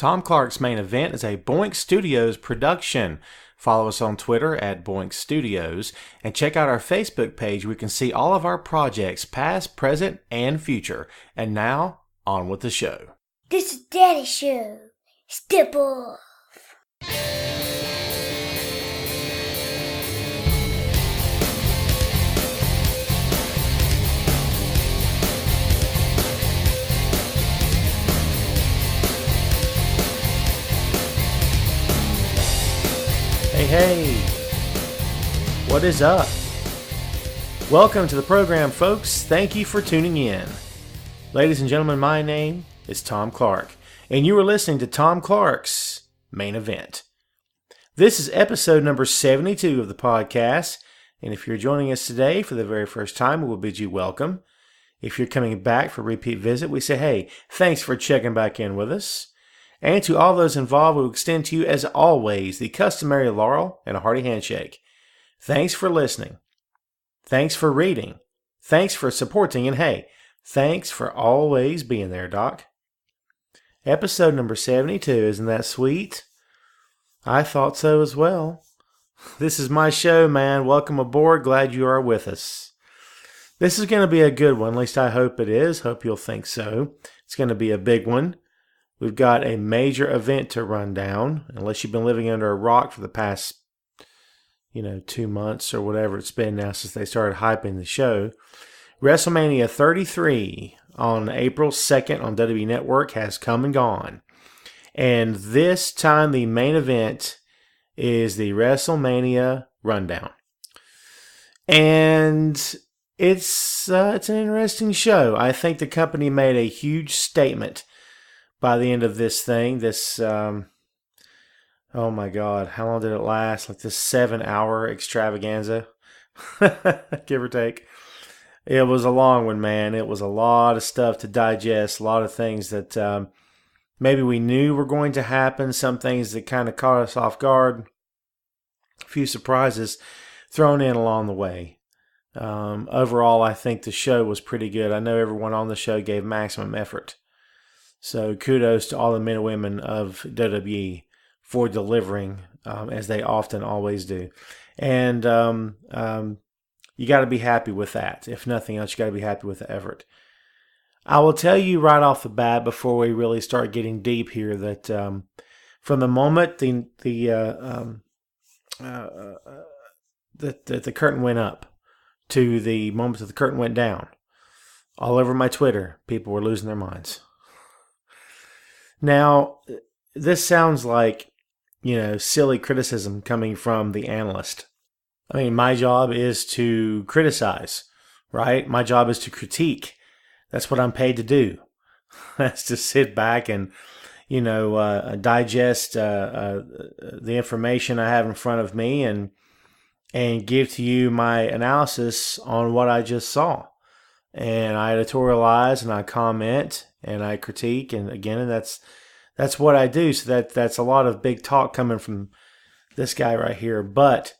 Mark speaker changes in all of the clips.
Speaker 1: Tom Clark's Main Event is a Boink Studios production. Follow us on Twitter at Boink Studios and check out our Facebook page where you can see all of our projects, past, present, and future. And now, on with the show.
Speaker 2: This is Daddy's show. Step off.
Speaker 1: Hey, what is up? Welcome to the program, folks. Thank you for tuning in. Ladies and gentlemen, my name is Tom Clark, and you are listening to Tom Clark's Main Event. This is episode number 72 of the podcast, and if you're joining us today for the very first time, we will bid you welcome. If you're coming back for a repeat visit, we say, hey, thanks for checking back in with us. And to all those involved, we will extend to you, as always, the customary laurel and a hearty handshake. Thanks for listening. Thanks for reading. Thanks for supporting. And hey, thanks for always being there, Doc. Episode number 72, isn't that sweet? I thought so as well. This is my show, man. Welcome aboard. Glad you are with us. This is going to be a good one. At least I hope it is. Hope you'll think so. It's going to be a big one. We've got a major event to run down, unless you've been living under a rock for the past, 2 months or whatever it's been now since they started hyping the show. WrestleMania 33 on April 2nd on WWE Network has come and gone. And this time the main event is the WrestleMania Rundown. And it's an interesting show. I think the company made a huge statement by the end of this thing, oh my God, how long did it last? Like this 7-hour extravaganza, give or take. It was a long one, man. It was a lot of stuff to digest, a lot of things that maybe we knew were going to happen, some things that kind of caught us off guard, a few surprises thrown in along the way. Overall, I think the show was pretty good. I know everyone on the show gave maximum effort. So kudos to all the men and women of WWE for delivering, as they often always do. And you got to be happy with that. If nothing else, you got to be happy with the effort. I will tell you right off the bat before we really start getting deep here that from the moment the curtain went up to the moment that the curtain went down, all over my Twitter, people were losing their minds. Now, this sounds like, silly criticism coming from the analyst. I mean, my job is to criticize, right? My job is to critique. That's what I'm paid to do. That's to sit back and, digest the information I have in front of me and give to you my analysis on what I just saw. And I editorialize and I comment and I critique, and again, that's what I do. So that's a lot of big talk coming from this guy right here. But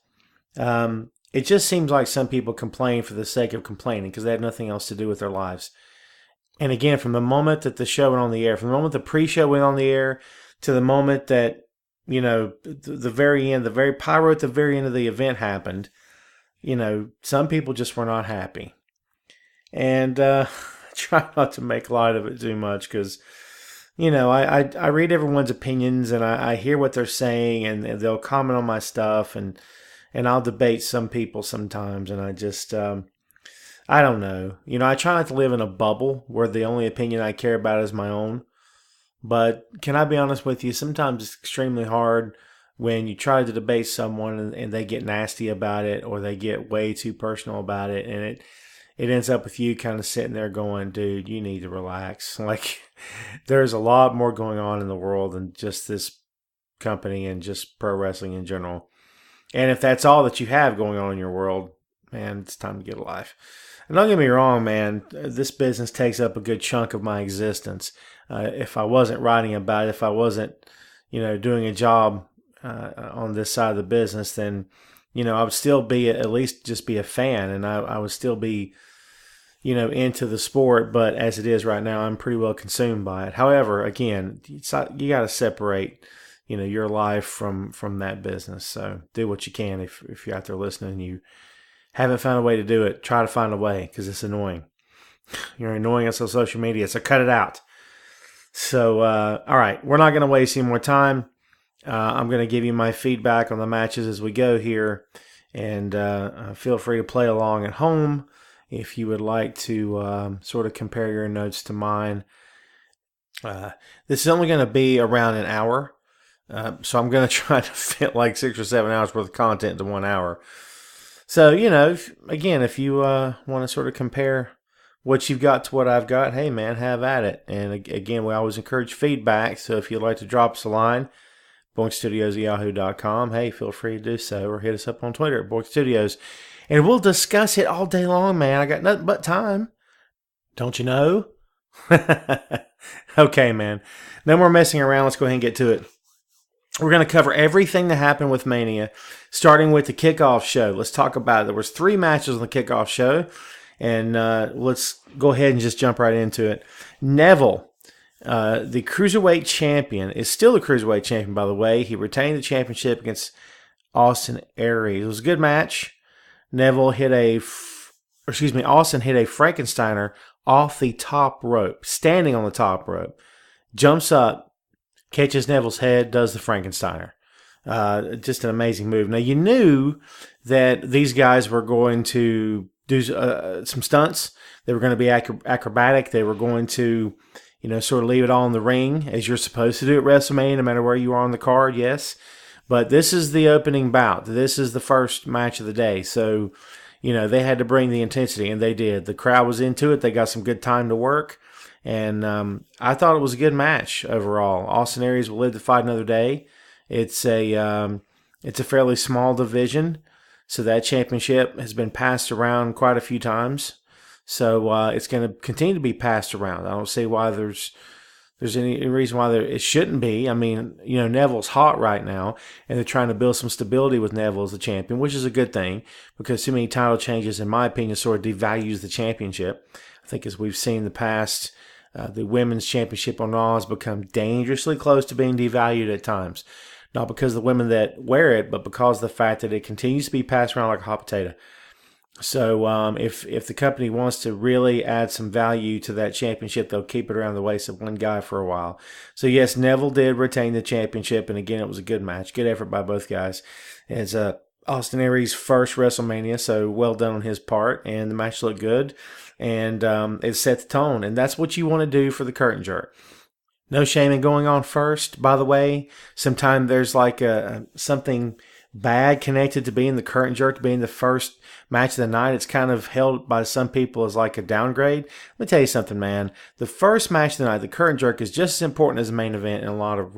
Speaker 1: it just seems like some people complain for the sake of complaining because they have nothing else to do with their lives. And again, from the moment that the show went on the air, from the moment the pre-show went on the air to the moment that the very end, the very pyro at the very end of the event happened, some people just were not happy. And try not to make light of it too much because, I read everyone's opinions and I hear what they're saying and they'll comment on my stuff and I'll debate some people sometimes and I just, I don't know. I try not to live in a bubble where the only opinion I care about is my own. But can I be honest with you? Sometimes it's extremely hard when you try to debate someone and they get nasty about it or they get way too personal about it and it ends up with you kind of sitting there going, dude, you need to relax. Like, there's a lot more going on in the world than just this company and just pro wrestling in general. And if that's all that you have going on in your world, man, it's time to get a life. And don't get me wrong, man, this business takes up a good chunk of my existence. If I wasn't writing about it, if I wasn't, doing a job on this side of the business, then I would still be at least just be a fan, and I would still be into the sport, but as it is right now, I'm pretty well consumed by it. However, again, you got to separate, your life from that business. So do what you can. If you're out there listening and you haven't found a way to do it, try to find a way, because it's annoying. You're annoying us on social media, so cut it out. So, all right, we're not going to waste any more time. I'm going to give you my feedback on the matches as we go here, and feel free to play along at home if you would like to sort of compare your notes to mine. This is only going to be around an hour, so I'm going to try to fit like 6 or 7 hours worth of content into 1 hour. So, if you want to sort of compare what you've got to what I've got, hey, man, have at it. And again, we always encourage feedback, so if you'd like to drop us a line, boinkstudios@yahoo.com. Hey, feel free to do so, or hit us up on Twitter at boinkstudios. And we'll discuss it all day long, man. I got nothing but time. Don't you know? Okay, man. No more messing around. Let's go ahead and get to it. We're going to cover everything that happened with Mania, starting with the kickoff show. Let's talk about it. There was 3 matches on the kickoff show, and let's go ahead and just jump right into it. Neville, the Cruiserweight champion, is still the Cruiserweight champion, by the way. He retained the championship against Austin Aries. It was a good match. Neville Austin hit a Frankensteiner off the top rope, standing on the top rope, jumps up, catches Neville's head, does the Frankensteiner. Just an amazing move. Now, you knew that these guys were going to do some stunts. They were going to be acrobatic. They were going to, sort of leave it all in the ring, as you're supposed to do at WrestleMania, no matter where you are on the card, yes. But this is the opening bout. This is the first match of the day. So, they had to bring the intensity, and they did. The crowd was into it. They got some good time to work. And I thought it was a good match overall. Austin Aries will live to fight another day. It's a fairly small division, so that championship has been passed around quite a few times. So it's going to continue to be passed around. I don't see why there's any reason why it shouldn't be. I mean, Neville's hot right now, and they're trying to build some stability with Neville as the champion, which is a good thing, because too many title changes, in my opinion, sort of devalues the championship. I think, as we've seen in the past, the women's championship on Raw has become dangerously close to being devalued at times. Not because of the women that wear it, but because of the fact that it continues to be passed around like a hot potato. So if the company wants to really add some value to that championship, they'll keep it around the waist of one guy for a while. So yes, Neville did retain the championship, and again, it was a good match. Good effort by both guys. It's Austin Aries' first WrestleMania, so well done on his part, and the match looked good, and it set the tone, and that's what you want to do for the curtain jerk. No shame in going on first, by the way. Sometimes there's like something bad connected to being the curtain jerk, to being the first match of the night. It's kind of held by some people as like a downgrade. Let me tell you something, man. The first match of the night, the curtain jerk, is just as important as the main event in a lot of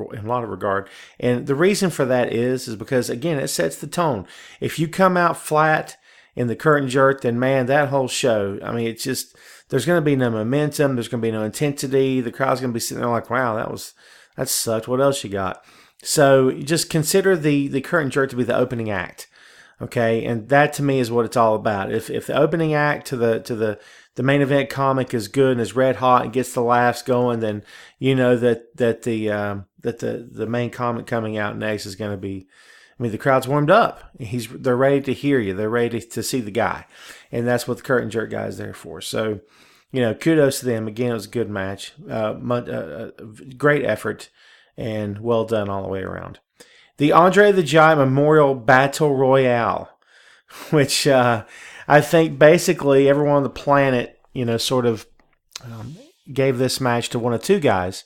Speaker 1: regard. And the reason for that is because, again, it sets the tone. If you come out flat in the curtain jerk, then man, that whole show, I mean, it's just, there's going to be no momentum. There's going to be no intensity. The crowd's going to be sitting there like, wow, that sucked. What else you got? So just consider the curtain jerk to be the opening act. Okay, and that to me is what it's all about. If the opening act to the main event comic is good and is red hot and gets the laughs going, then you know that the main comic coming out next is going to be. I mean, the crowd's warmed up. They're ready to hear you. They're ready to see the guy, and that's what the curtain jerk guy is there for. So, kudos to them. Again, it was a good match, great effort, and well done all the way around. The Andre the Giant Memorial Battle Royale, which I think basically everyone on the planet, sort of gave this match to one of two guys,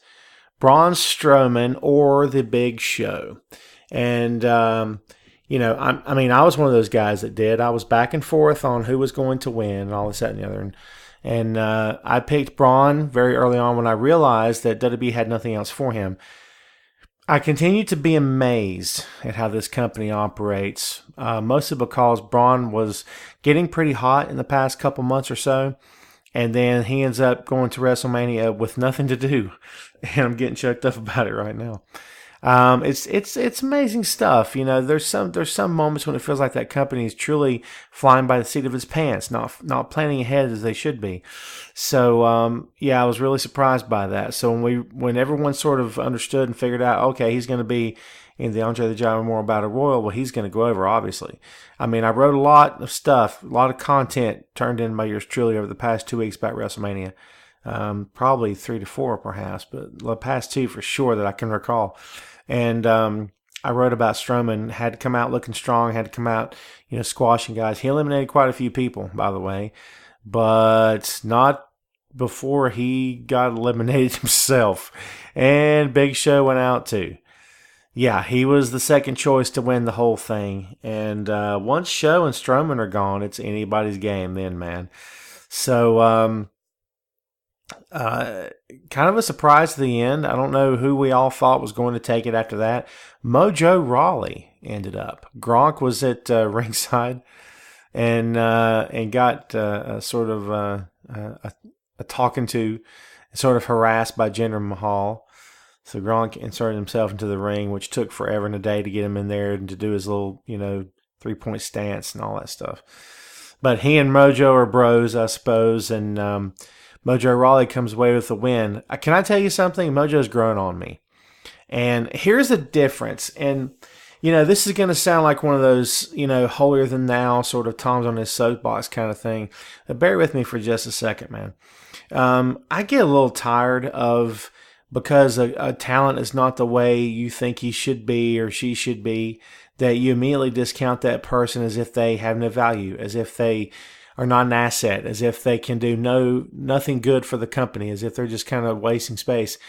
Speaker 1: Braun Strowman or The Big Show. And, I was one of those guys that did. I was back and forth on who was going to win and all this, that, and the other. And I picked Braun very early on when I realized that WWE had nothing else for him. I continue to be amazed at how this company operates, mostly because Braun was getting pretty hot in the past couple months or so, and then he ends up going to WrestleMania with nothing to do, and I'm getting choked up about it right now. It's amazing stuff. There's some moments when it feels like that company is truly flying by the seat of its pants, not planning ahead as they should be. So yeah, I was really surprised by that. So when everyone sort of understood and figured out, okay, he's going to be in the Andre the Giant Memorial Battle Royal, well, he's going to go over, obviously. I mean, I wrote a lot of stuff, a lot of content turned in by yours truly over the past 2 weeks about WrestleMania. Probably 3 to 4 perhaps, but the past 2 for sure that I can recall. And I wrote about Strowman, had to come out looking strong, had to come out, squashing guys. He eliminated quite a few people, by the way, but not before he got eliminated himself. And Big Show went out too. Yeah, he was the second choice to win the whole thing. And once Show and Strowman are gone, it's anybody's game then, man. So, kind of a surprise to the end. I don't know who we all thought was going to take it after that. Mojo Rawley ended up. Gronk was at ringside and got sort of a talking to, sort of harassed by Jinder Mahal. So Gronk inserted himself into the ring, which took forever and a day to get him in there and to do his little, 3-point stance and all that stuff. But he and Mojo are bros, I suppose, and Mojo Rawley comes away with the win. Can I tell you something? Mojo's grown on me. And here's the difference. And, this is going to sound like one of those, holier than thou sort of Tom's on his soapbox kind of thing. But bear with me for just a second, man. I get a little tired of, because a talent is not the way you think he should be or she should be, that you immediately discount that person as if they have no value, as if they are not an asset, as if they can do nothing good for the company, as if they're just kind of wasting space.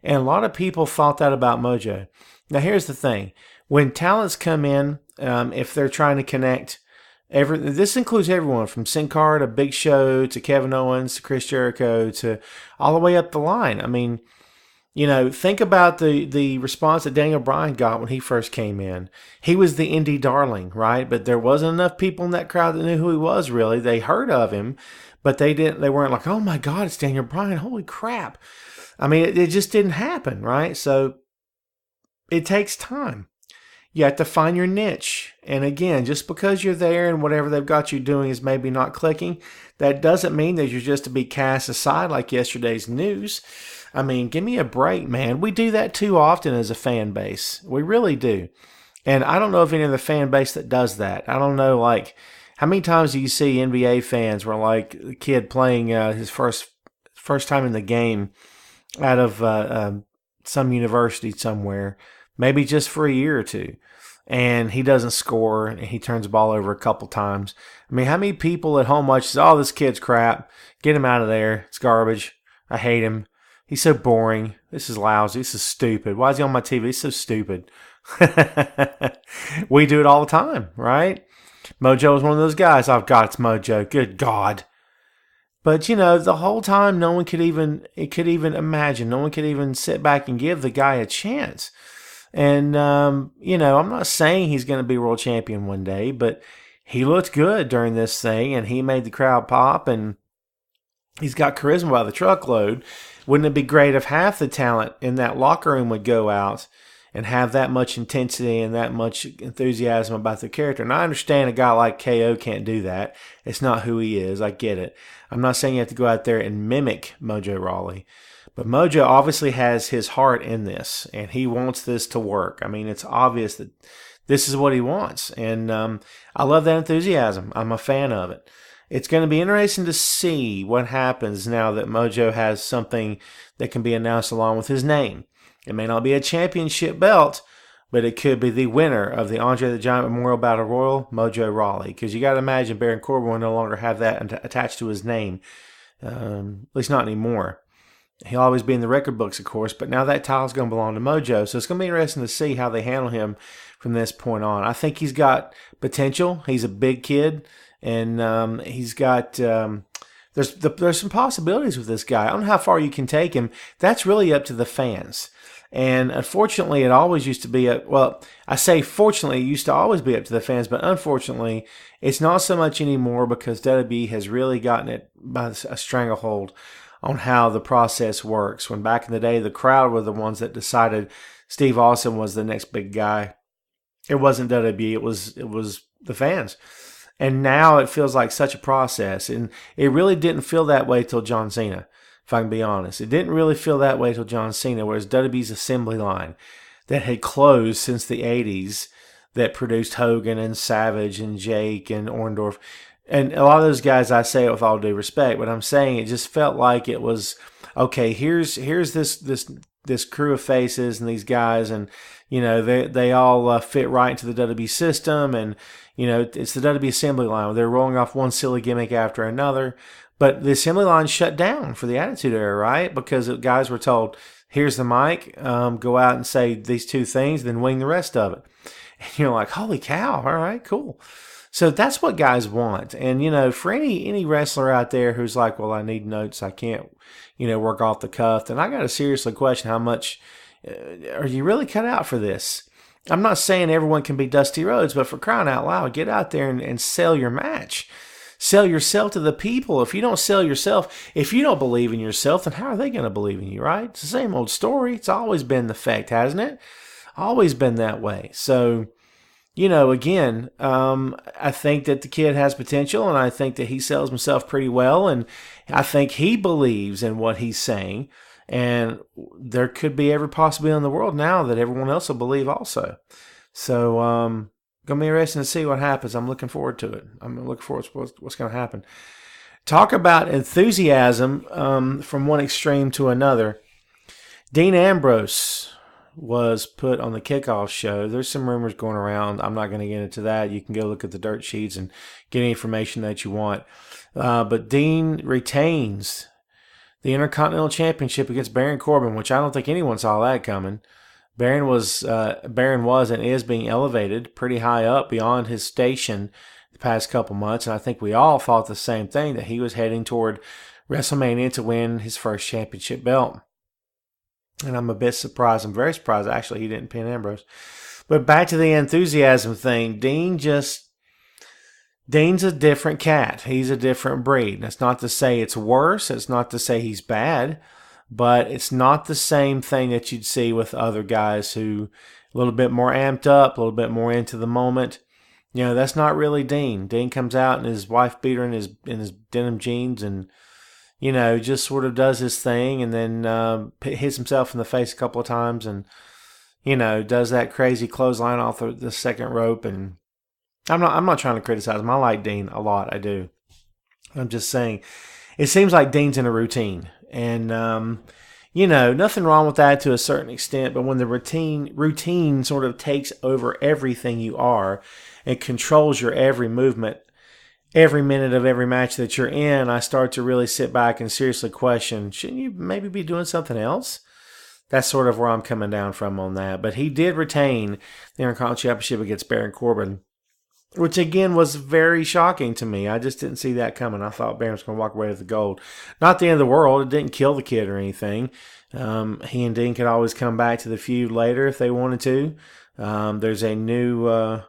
Speaker 1: And a lot of people thought that about Mojo. Now, here's the thing. When talents come in, if they're trying to connect, this includes everyone from Sin Cara to Big Show to Kevin Owens to Chris Jericho to all the way up the line. I mean, think about the response that Daniel Bryan got when he first came in. He was the indie darling, right? But there wasn't enough people in that crowd that knew who he was, really. They heard of him, but they weren't like, oh my God, it's Daniel Bryan. Holy crap. I mean, it just didn't happen, right? So it takes time. You have to find your niche. And again, just because you're there and whatever they've got you doing is maybe not clicking, that doesn't mean that you're just to be cast aside like yesterday's news. I mean, give me a break, man. We do that too often as a fan base. We really do. And I don't know of any other fan base that does that. I don't know, like, how many times do you see NBA fans where, like, a kid playing his first time in the game out of some university somewhere, maybe just for a year or two, and he doesn't score and he turns the ball over a couple times. I mean, how many people at home watch, oh, this kid's crap. Get him out of there. It's garbage. I hate him. He's so boring. This is lousy. This is stupid. Why is he on my TV? He's so stupid. We do it all the time, right? Mojo was one of those guys. Oh, God, it's Mojo. Good God. But, the whole time no one could even imagine. No one could even sit back and give the guy a chance. And, I'm not saying he's going to be world champion one day, but he looked good during this thing, and he made the crowd pop, and he's got charisma by the truckload. Wouldn't it be great if half the talent in that locker room would go out and have that much intensity and that much enthusiasm about their character? And I understand a guy like KO can't do that. It's not who he is. I get it. I'm not saying you have to go out there and mimic Mojo Rawley. But Mojo obviously has his heart in this, and he wants this to work. I mean, it's obvious that this is what he wants. And I love that enthusiasm. I'm a fan of it. It's going to be interesting to see what happens now that Mojo has something that can be announced along with his name. It may not be a championship belt, but it could be the winner of the Andre the Giant Memorial Battle Royal, Mojo Rawley. Because you got to imagine Baron Corbin will no longer have that attached to his name, at least not anymore. He'll always be in the record books, of course, but now that title's going to belong to Mojo. So it's going to be interesting to see how they handle him from this point on. I think he's got potential. He's a big kid. And he's got there's some possibilities with this guy. I don't know how far you can take him. That's really up to the fans. And unfortunately, it always used to be I say fortunately, it used to always be up to the fans, but unfortunately, it's not so much anymore because WWE has really gotten it by a stranglehold on how the process works. When back in the day, the crowd were the ones that decided Steve Austin was the next big guy. It wasn't WWE. It was the fans. And now it feels like such a process. And it really didn't feel that way till John Cena, if I can be honest. It didn't really feel that way till John Cena, whereas WWE's assembly line that had closed since the 80s that produced Hogan and Savage and Jake and Orndorff. And a lot of those guys, I say it with all due respect, but I'm saying it just felt like it was, okay, here's this crew of faces and these guys, and they all fit right into the WWE system, and it's the WWE assembly line where they're rolling off one silly gimmick after another. But the assembly line shut down for the Attitude Era, right? Because the guys were told, here's the mic, go out and say these two things, then wing the rest of it. And you're like, holy cow, all right, cool. So that's what guys want. And, for any wrestler out there who's like, well, I need notes, I can't, work off the cuff, then I got to seriously question how much are you really cut out for this? I'm not saying everyone can be Dusty Rhodes, but for crying out loud, get out there and sell your match. Sell yourself to the people. If you don't sell yourself, if you don't believe in yourself, then how are they going to believe in you, right? It's the same old story. It's always been the fact, hasn't it? Always been that way. So, again, I think that the kid has potential, and I think that he sells himself pretty well, and I think he believes in what he's saying. And there could be every possibility in the world now that everyone else will believe also. So, going to be interesting to see what happens. I'm looking forward to it. I'm looking forward to what's going to happen. Talk about enthusiasm from one extreme to another. Dean Ambrose was put on the kickoff show. There's some rumors going around. I'm not going to get into that. You can go look at the dirt sheets and get any information that you want. But Dean retains the Intercontinental Championship against Baron Corbin, which I don't think anyone saw that coming. Baron was and is being elevated pretty high up beyond his station the past couple months, and I think we all thought the same thing, that he was heading toward WrestleMania to win his first championship belt. And I'm a bit surprised. I'm very surprised, actually, he didn't pin Ambrose. But back to the enthusiasm thing, Dean's a different cat. He's a different breed. That's not to say it's worse. It's not to say he's bad. But it's not the same thing that you'd see with other guys who a little bit more amped up, a little bit more into the moment. That's not really Dean. Dean comes out in his wife beater and his denim jeans and, just sort of does his thing, and then hits himself in the face a couple of times and, does that crazy clothesline off the second rope. And I'm not trying to criticize him. I like Dean a lot. I do. I'm just saying it seems like Dean's in a routine. And, nothing wrong with that to a certain extent. But when the routine sort of takes over everything you are and controls your every movement, every minute of every match that you're in, I start to really sit back and seriously question, shouldn't you maybe be doing something else? That's sort of where I'm coming down from on that. But he did retain the Intercontinental Championship against Baron Corbin, which, again, was very shocking to me. I just didn't see that coming. I thought Baron was going to walk away with the gold. Not the end of the world. It didn't kill the kid or anything. He and Dean could always come back to the feud later if they wanted to. There's a new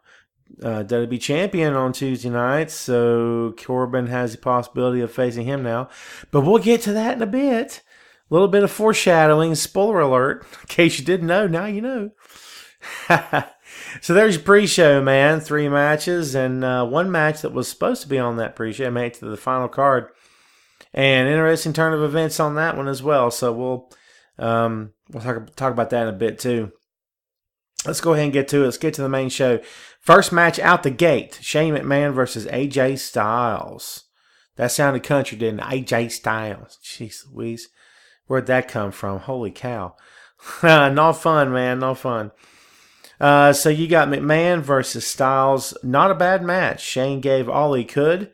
Speaker 1: WWE champion on Tuesday night, so Corbin has the possibility of facing him now. But we'll get to that in a bit. A little bit of foreshadowing. Spoiler alert. In case you didn't know, now you know. So there's your pre-show, man. 3 matches, and one match that was supposed to be on that pre-show made it to the final card. And interesting turn of events on that one as well. So we'll talk about that in a bit too. Let's go ahead and get to it. Let's get to the main show. First match out the gate: Shane McMahon versus AJ Styles. That sounded country, didn't it? AJ Styles. Jeez Louise. Where'd that come from? Holy cow. No fun, man. No fun. So you got McMahon versus Styles. Not a bad match. Shane gave all he could.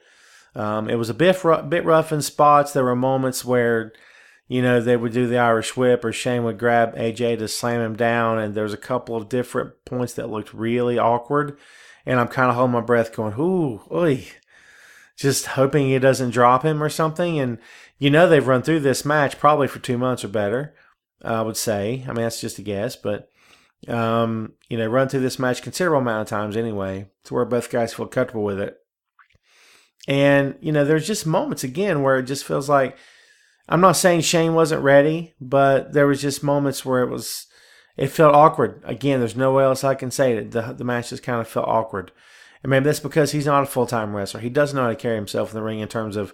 Speaker 1: It was a bit rough in spots. There were moments where, they would do the Irish whip, or Shane would grab AJ to slam him down, and there's a couple of different points that looked really awkward. And I'm kind of holding my breath going, ooh, oy. Just hoping he doesn't drop him or something. And, they've run through this match probably for 2 months or better, I would say. I mean, that's just a guess, but run through this match considerable amount of times anyway, to where both guys feel comfortable with it. And, there's just moments, again, where it just feels like, I'm not saying Shane wasn't ready, but there was just moments where it It felt awkward. Again, there's no way else I can say it. The match just kind of felt awkward. And maybe that's because he's not a full-time wrestler. He doesn't know how to carry himself in the ring in terms of,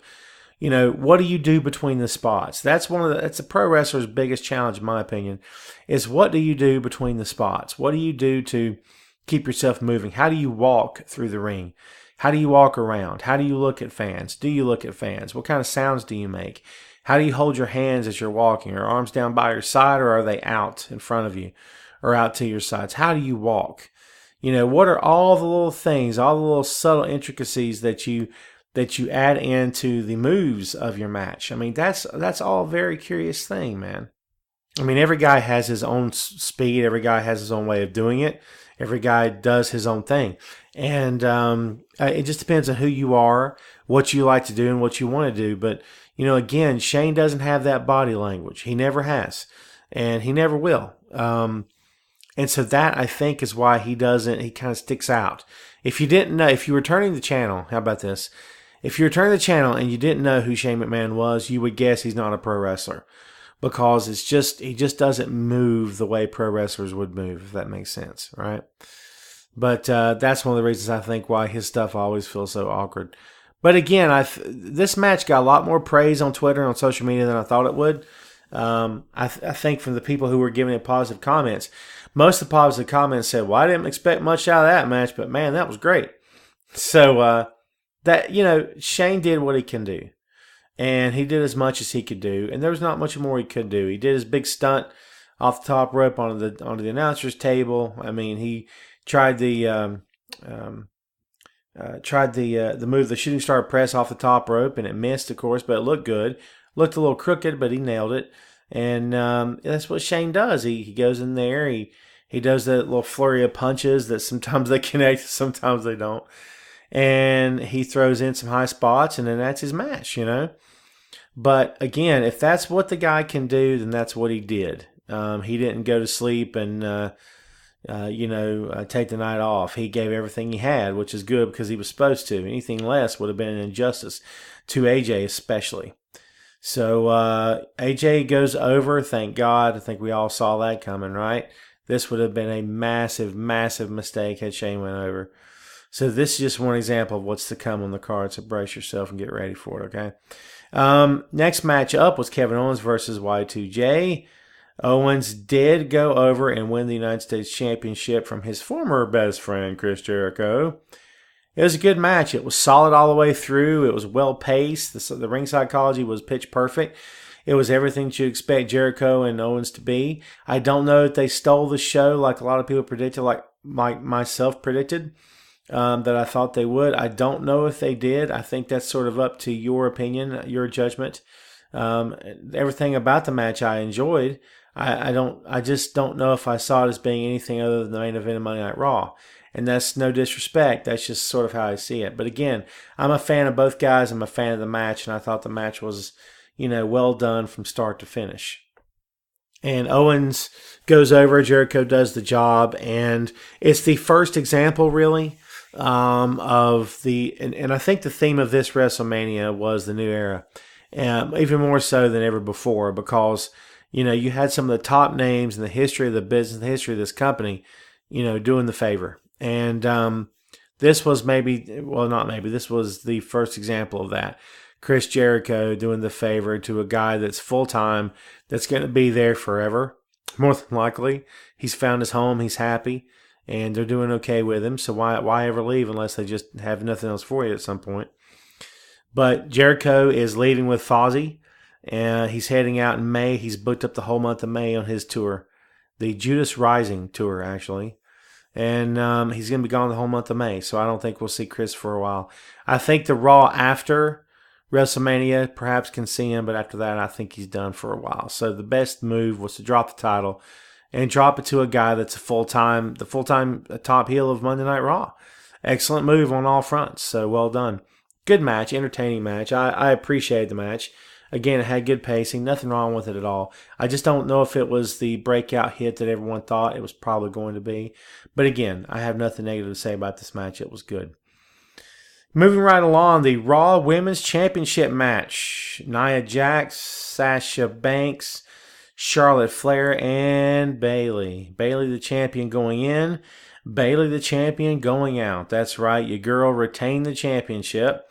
Speaker 1: what do you do between the spots? That's a pro wrestler's biggest challenge, in my opinion, is what do you do between the spots? What do you do to keep yourself moving? How do you walk through the ring? How do you walk around? How do you look at fans? Do you look at fans? What kind of sounds do you make? How do you hold your hands as you're walking? Are arms down by your side, or are they out in front of you or out to your sides? How do you walk? What are all the little things, all the little subtle intricacies that you add into the moves of your match? I mean, that's all a very curious thing, man. I mean, every guy has his own speed. Every guy has his own way of doing it. Every guy does his own thing. And it just depends on who you are, what you like to do, and what you want to do. But, again, Shane doesn't have that body language. He never has. And he never will. And so that, I think, is why he kind of sticks out. If you didn't know, if you were turning the channel, how about this? If you were turning the channel and you didn't know who Shane McMahon was, you would guess he's not a pro wrestler. Because he just doesn't move the way pro wrestlers would move, if that makes sense, right? But that's one of the reasons I think why his stuff always feels so awkward. But again, this match got a lot more praise on Twitter and on social media than I thought it would. I think from the people who were giving it positive comments, most of the positive comments said, well, I didn't expect much out of that match, but man, that was great. So Shane did what he can do. And he did as much as he could do, and there was not much more he could do. He did his big stunt off the top rope onto the announcer's table. I mean, he tried the move, the shooting star press off the top rope, and it missed, of course, but it looked good. Looked a little crooked, but he nailed it. And that's what Shane does. He goes in there. He does that little flurry of punches that sometimes they connect, sometimes they don't. And he throws in some high spots, and then that's his match, But again, if that's what the guy can do, then that's what he did. He didn't go to sleep and, take the night off. He gave everything he had, which is good because he was supposed to. Anything less would have been an injustice to AJ especially. So AJ goes over, thank God. I think we all saw that coming, right? This would have been a massive, massive mistake had Shane went over. So this is just one example of what's to come on the card. So brace yourself and get ready for it, okay? Next match up was Kevin Owens versus Y2J. Owens did go over and win the United States Championship from his former best friend, Chris Jericho. It was a good match. It was solid all the way through. It was well-paced. The ring psychology was pitch perfect. It was everything you expect Jericho and Owens to be. I don't know if they stole the show like a lot of people predicted, like myself predicted. That I thought they would. I don't know if they did. I think that's sort of up to your opinion, your judgment. Everything about the match I enjoyed. I just don't know if I saw it as being anything other than the main event of Monday Night Raw. And that's no disrespect. That's just sort of how I see it. But again, I'm a fan of both guys. I'm a fan of the match, and I thought the match was, well done from start to finish. And Owens goes over, Jericho does the job, and it's the first example, really, of the, and I think the theme of this WrestleMania was the new era, even more so than ever before, because, you had some of the top names in the history of the business, the history of this company, doing the favor. And this was this was the first example of that. Chris Jericho doing the favor to a guy that's full-time, that's going to be there forever, more than likely. He's found his home, he's happy, and they're doing okay with him, so why ever leave unless they just have nothing else for you at some point. But Jericho is leading with Fozzy, and he's heading out in May. He's booked up the whole month of May on his tour, the Judas Rising tour, actually. And he's going to be gone the whole month of May, so I don't think we'll see Chris for a while. I think the Raw after WrestleMania perhaps can see him, but after that I think he's done for a while. So the best move was to drop the title and drop it to a guy that's the full-time top heel of Monday Night Raw. Excellent move on all fronts, so well done. Good match, entertaining match. I appreciated the match. Again, it had good pacing, nothing wrong with it at all. I just don't know if it was the breakout hit that everyone thought it was probably going to be. But again, I have nothing negative to say about this match. It was good. Moving right along, the Raw Women's Championship match. Nia Jax, Sasha Banks, Charlotte Flair and Bayley. Bayley the champion going in. Bayley the champion going out. That's right. Your girl retained the championship.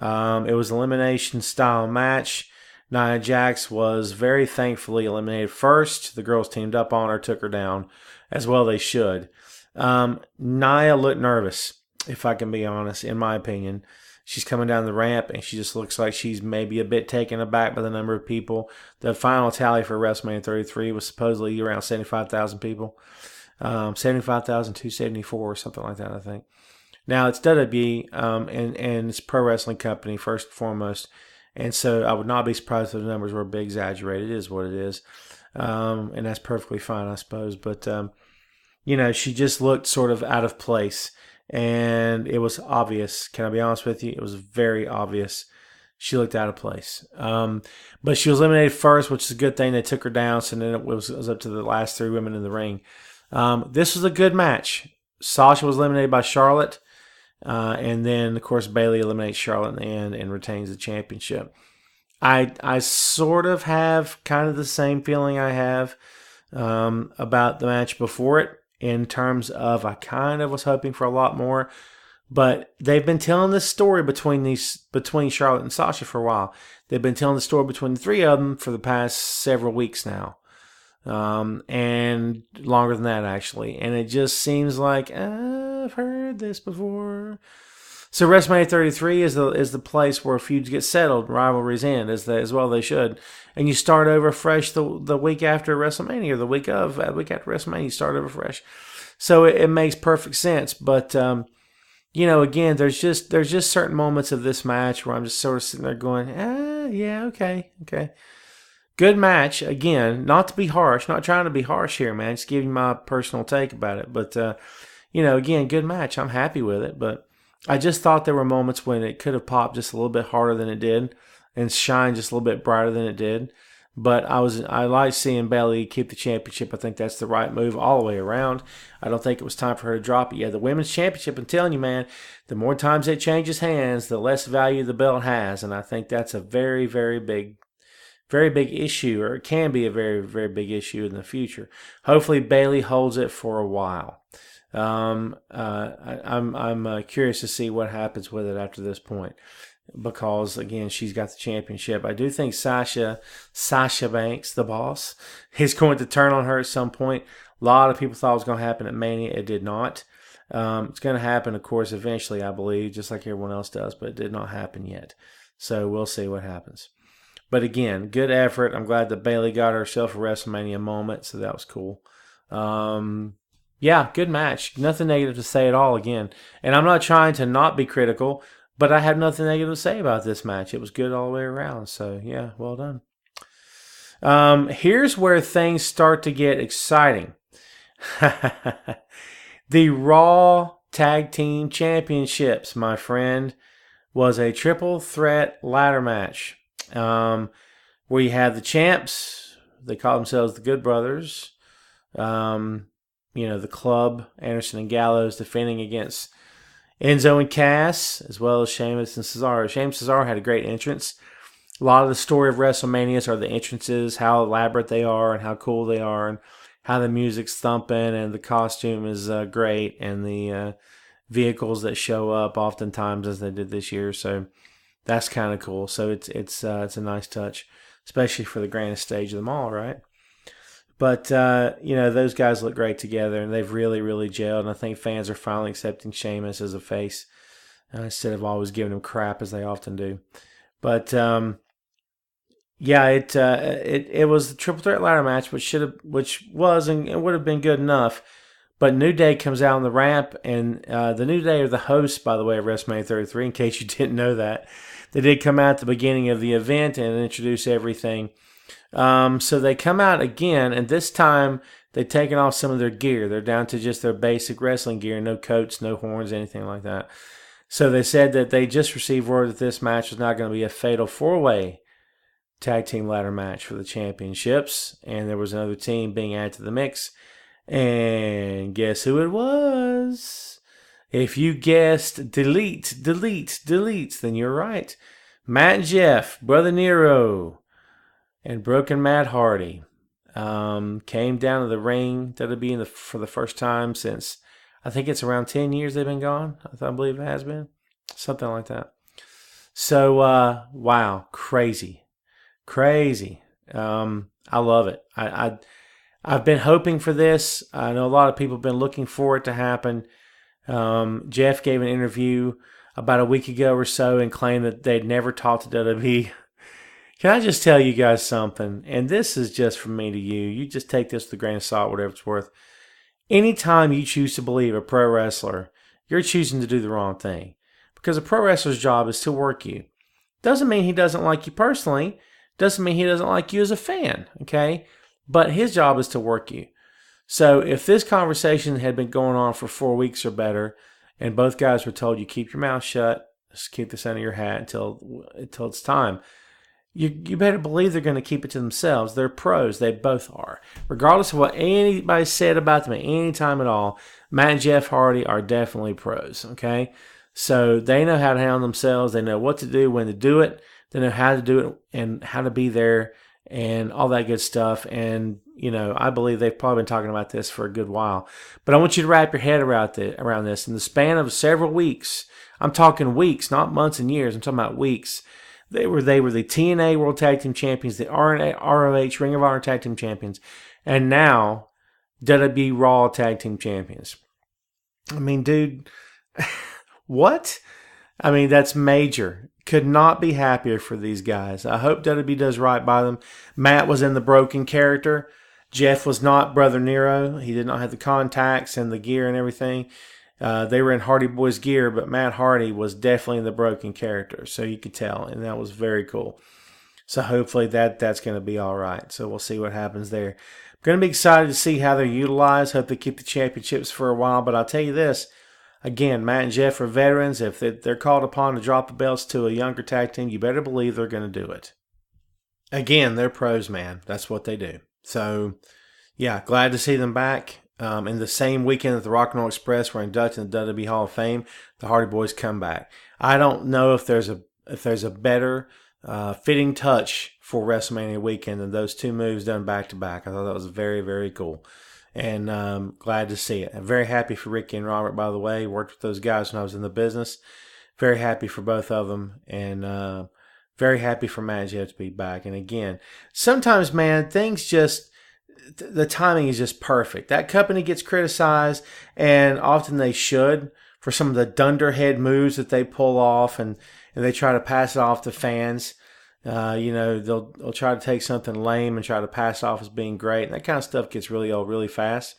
Speaker 1: It was an elimination style match. Nia Jax was very thankfully eliminated first. The girls teamed up on her, took her down, as well they should. Nia looked nervous, if I can be honest, in my opinion. She's coming down the ramp, and she just looks like she's maybe a bit taken aback by the number of people. The final tally for WrestleMania 33 was supposedly around 75,000 people. 75,274 or something like that, I think. Now, it's WWE, and it's a pro wrestling company, first and foremost. And so I would not be surprised if the numbers were a bit exaggerated. It is what it is. And that's perfectly fine, I suppose. But, she just looked sort of out of place. And it was obvious. Can I be honest with you? It was very obvious. She looked out of place. But she was eliminated first, which is a good thing. They took her down, so then it was up to the last three women in the ring. This was a good match. Sasha was eliminated by Charlotte. And then, of course, Bayley eliminates Charlotte in the end and retains the championship. I sort of have kind of the same feeling I have about the match before it, in terms of I kind of was hoping for a lot more. But they've been telling this story between Charlotte and Sasha for a while. They've been telling the story between the three of them for the past several weeks now. And longer than that, actually. And it just seems like, I've heard this before. So WrestleMania 33 is the place where feuds get settled, rivalries end, as well they should. And you start over fresh the week after WrestleMania, or the week after WrestleMania, you start over fresh. So it makes perfect sense. But, again, there's just certain moments of this match where I'm just sort of sitting there going, yeah, okay. Good match. Again, not to be harsh, not trying to be harsh here, man. Just giving my personal take about it. But, again, good match. I'm happy with it. But I just thought there were moments when it could have popped just a little bit harder than it did and shined just a little bit brighter than it did. But I like seeing Bayley keep the championship. I think that's the right move all the way around. I don't think it was time for her to drop it. Yeah, the women's championship, I'm telling you, man, the more times it changes hands, the less value the belt has. And I think that's a very, very big issue, or it can be a very, very big issue in the future. Hopefully Bayley holds it for a while. I'm curious to see what happens with it after this point, because again, she's got the championship. I do think Sasha Banks, the boss, is going to turn on her at some point. A lot of people thought it was going to happen at Mania. It did not. It's going to happen, of course, eventually, I believe, just like everyone else does, but it did not happen yet. So we'll see what happens. But again, good effort. I'm glad that Bayley got herself a WrestleMania moment, so that was cool. Yeah, good match. Nothing negative to say at all again. And I'm not trying to not be critical, but I have nothing negative to say about this match. It was good all the way around. So, yeah, well done. Here's where things start to get exciting. The Raw Tag Team Championships, my friend, was a triple threat ladder match. Where you have the champs. They call themselves the Good Brothers. The Club, Anderson and Gallows, defending against Enzo and Cass, as well as Sheamus and Cesaro. Sheamus and Cesaro had a great entrance. A lot of the story of WrestleMania are the entrances, how elaborate they are and how cool they are, and how the music's thumping and the costume is great, and the vehicles that show up oftentimes as they did this year. So that's kind of cool. So it's a nice touch, especially for the grandest stage of them all, right? But, those guys look great together, and they've really, really gelled. And I think fans are finally accepting Sheamus as a face instead of always giving him crap, as they often do. But, it was the triple threat ladder match, which was and it would have been good enough. But New Day comes out on the ramp, and the New Day are the hosts, by the way, of WrestleMania 33, in case you didn't know that. They did come out at the beginning of the event and introduce everything. So they come out again, and this time they've taken off some of their gear. They're down to just their basic wrestling gear, no coats, no horns, anything like that. So they said that they just received word that this match was not going to be a fatal four-way tag team ladder match for the championships, and there was another team being added to the mix. And guess who it was? If you guessed delete, then you're right. Matt and Jeff, Brother Nero, and Broken Matt Hardy. came down to the ring, WWE for the first time since, I think it's around 10 years they've been gone. I believe it has been. Something like that. So, wow, crazy. I love it. I've been hoping for this. I know a lot of people have been looking for it to happen. Jeff gave an interview about a week ago or so and claimed that they'd never talked to WWE. Can I just tell you guys something? And this is just from me to you. You just take this with a grain of salt, whatever it's worth. Anytime you choose to believe a pro wrestler, you're choosing to do the wrong thing. Because a pro wrestler's job is to work you. Doesn't mean he doesn't like you personally. Doesn't mean he doesn't like you as a fan, okay? But his job is to work you. So if this conversation had been going on for 4 weeks or better, and both guys were told you keep your mouth shut, just keep this under your hat until it's time, you better believe they're going to keep it to themselves. They're pros. They both are. Regardless of what anybody said about them at any time at all, Matt and Jeff Hardy are definitely pros, okay? So they know how to handle themselves. They know what to do, when to do it. They know how to do it and how to be there and all that good stuff. And, I believe they've probably been talking about this for a good while. But I want you to wrap your head around this. In the span of several weeks, I'm talking weeks, not months and years. I'm talking about weeks. They were the TNA World Tag Team Champions, the ROH Ring of Honor Tag Team Champions, and now WWE Raw Tag Team Champions. I mean, dude, what? I mean, that's major. Could not be happier for these guys. I hope WWE does right by them. Matt was in the broken character. Jeff was not Brother Nero. He did not have the contacts and the gear and everything. They were in Hardy Boys gear, but Matt Hardy was definitely in the broken character, so you could tell, and that was very cool. So hopefully that's going to be all right. So we'll see what happens there. I'm going to be excited to see how they're utilized. Hope they keep the championships for a while, but I'll tell you this. Again, Matt and Jeff are veterans. If they're called upon to drop the belts to a younger tag team, you better believe they're going to do it. Again, they're pros, man. That's what they do. So, yeah, glad to see them back. In the same weekend that the Rock and Roll Express were inducted in the WWE Hall of Fame, the Hardy Boys come back. I don't know if there's a better fitting touch for WrestleMania weekend than those two moves done back to back. I thought that was very, very cool. And glad to see it. I'm very happy for Ricky and Robert, by the way. Worked with those guys when I was in the business. Very happy for both of them. And very happy for Matt and Jeff to be back. And again, sometimes, man, things just... the timing is just perfect. That company gets criticized, and often they should, for some of the dunderhead moves that they pull off, and they try to pass it off to fans. They'll try to take something lame and try to pass it off as being great, and that kind of stuff gets really old really fast.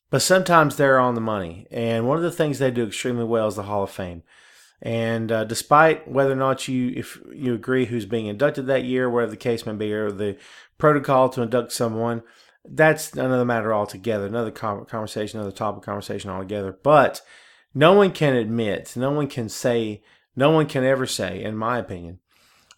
Speaker 1: But sometimes they're on the money, and one of the things they do extremely well is the Hall of Fame. And despite whether or not if you agree who's being inducted that year, whatever the case may be, or the protocol to induct someone, that's another matter altogether, another conversation, another topic conversation altogether. But no one can ever say, in my opinion,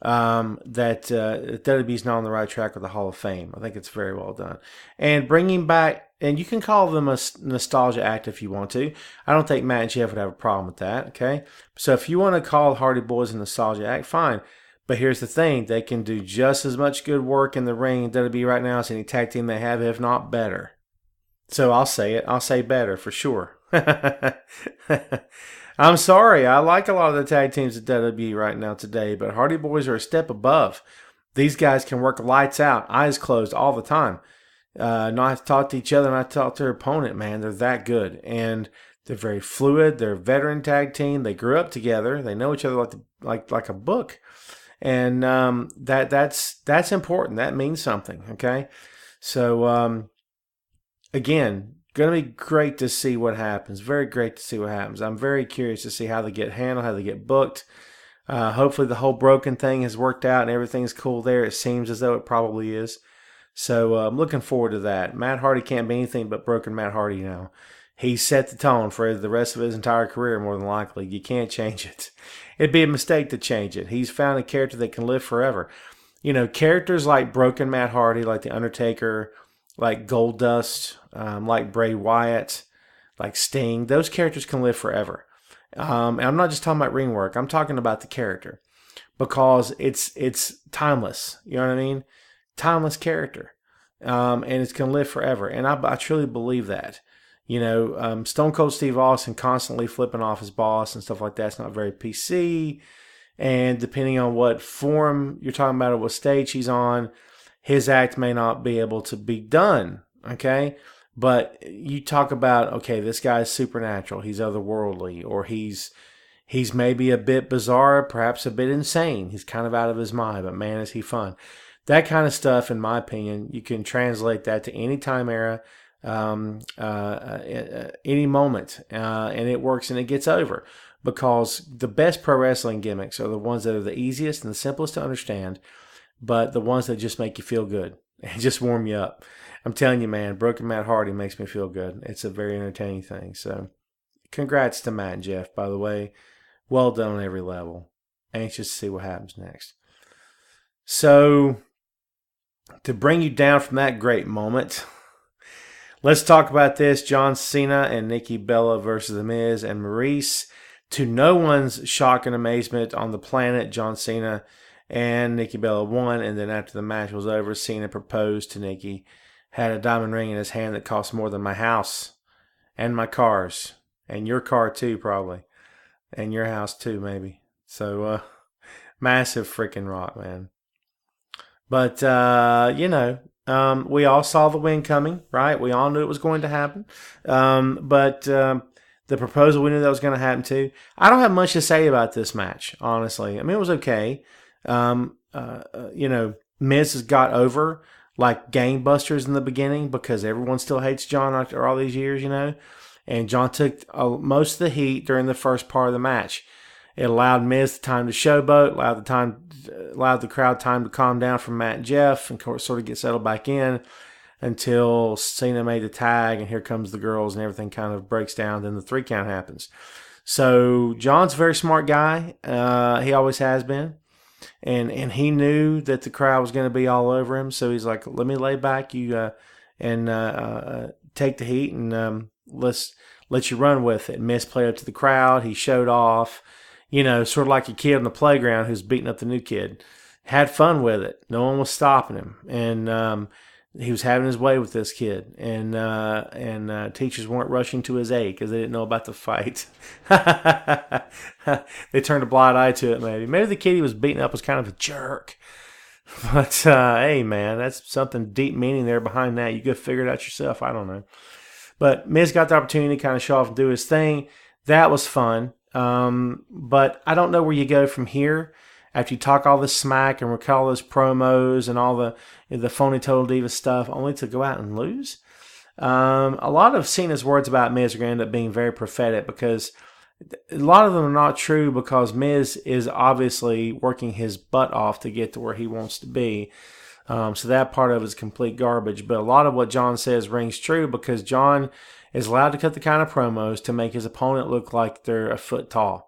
Speaker 1: that WWE's not on the right track with the Hall of Fame. I think it's very well done. And bringing back, and you can call them a nostalgia act if you want to. I don't think Matt and Jeff would have a problem with that, okay? So if you want to call Hardy Boys a nostalgia act, fine. But here's the thing, they can do just as much good work in the ring in WWE right now as any tag team they have, if not better. So I'll say it. I'll say better for sure. I'm sorry. I like a lot of the tag teams at WWE right now today, but Hardy Boys are a step above. These guys can work lights out, eyes closed all the time. Not have to talk to each other, not talk to their opponent, man. They're that good. And they're very fluid. They're a veteran tag team. They grew up together. They know each other like a book. And that's important. That means something, okay? So, again, going to be great to see what happens. Very great to see what happens. I'm very curious to see how they get handled, how they get booked. Hopefully the whole broken thing has worked out and everything's cool there. It seems as though it probably is. So I'm looking forward to that. Matt Hardy can't be anything but broken Matt Hardy now. He set the tone for the rest of his entire career, more than likely. You can't change it. It'd be a mistake to change it. He's found a character that can live forever. Characters like broken Matt Hardy, like The Undertaker, like Goldust, like Bray Wyatt, like Sting, those characters can live forever. And I'm not just talking about ring work. I'm talking about the character. Because it's timeless. You know what I mean? Timeless character. and it's going to live forever. And I truly believe that. Stone Cold Steve Austin constantly flipping off his boss and stuff like that's not very PC. And depending on what forum you're talking about or what stage he's on, his act may not be able to be done. Okay? But you talk about, okay, this guy's supernatural, he's otherworldly, or he's maybe a bit bizarre, perhaps a bit insane. He's kind of out of his mind, but man, is he fun. That kind of stuff, in my opinion, you can translate that to any time era, any moment, and it works and it gets over. Because the best pro wrestling gimmicks are the ones that are the easiest and the simplest to understand, but the ones that just make you feel good and just warm you up. I'm telling you, man, Broken Matt Hardy makes me feel good. It's a very entertaining thing. So congrats to Matt and Jeff, by the way. Well done on every level. Anxious to see what happens next. So to bring you down from that great moment, let's talk about this. John Cena and Nikki Bella versus The Miz and Maurice. To no one's shock and amazement on the planet, John Cena and Nikki Bella won, and then after the match was over, Cena proposed to Nikki, had a diamond ring in his hand that cost more than my house and my cars, and your car too, probably, and your house too, maybe. So, massive freaking rock, man. But, we all saw the win coming, right? We all knew it was going to happen. The proposal, we knew that was going to happen too. I don't have much to say about this match, honestly. I mean, it was okay. Miz has got over like gangbusters in the beginning because everyone still hates John after all these years, And John took most of the heat during the first part of the match. It allowed Miz time to showboat, allowed the crowd time to calm down from Matt and Jeff and sort of get settled back in. Until Cena made the tag, and here comes the girls, and everything kind of breaks down. Then the 3 count happens. So John's a very smart guy. He always has been, and he knew that the crowd was going to be all over him. So he's like, "Let me lay back, you and take the heat, and let's let you run with it." Miz played up to the crowd. He showed off, sort of like a kid on the playground who's beating up the new kid. Had fun with it. No one was stopping him, and he was having his way with this kid, and teachers weren't rushing to his aid because they didn't know about the fight. They turned a blind eye to it, maybe. Maybe the kid he was beating up was kind of a jerk. But, hey, man, that's something deep meaning there behind that. You could figure it out yourself. I don't know. But Miz got the opportunity to kind of show off and do his thing. That was fun. But I don't know where you go from here. After you talk all this smack and recall those promos and all the phony Total Diva stuff, only to go out and lose. A lot of Cena's words about Miz are going to end up being very prophetic because a lot of them are not true because Miz is obviously working his butt off to get to where he wants to be. So that part of it is complete garbage. But a lot of what John says rings true because John is allowed to cut the kind of promos to make his opponent look like they're a foot tall.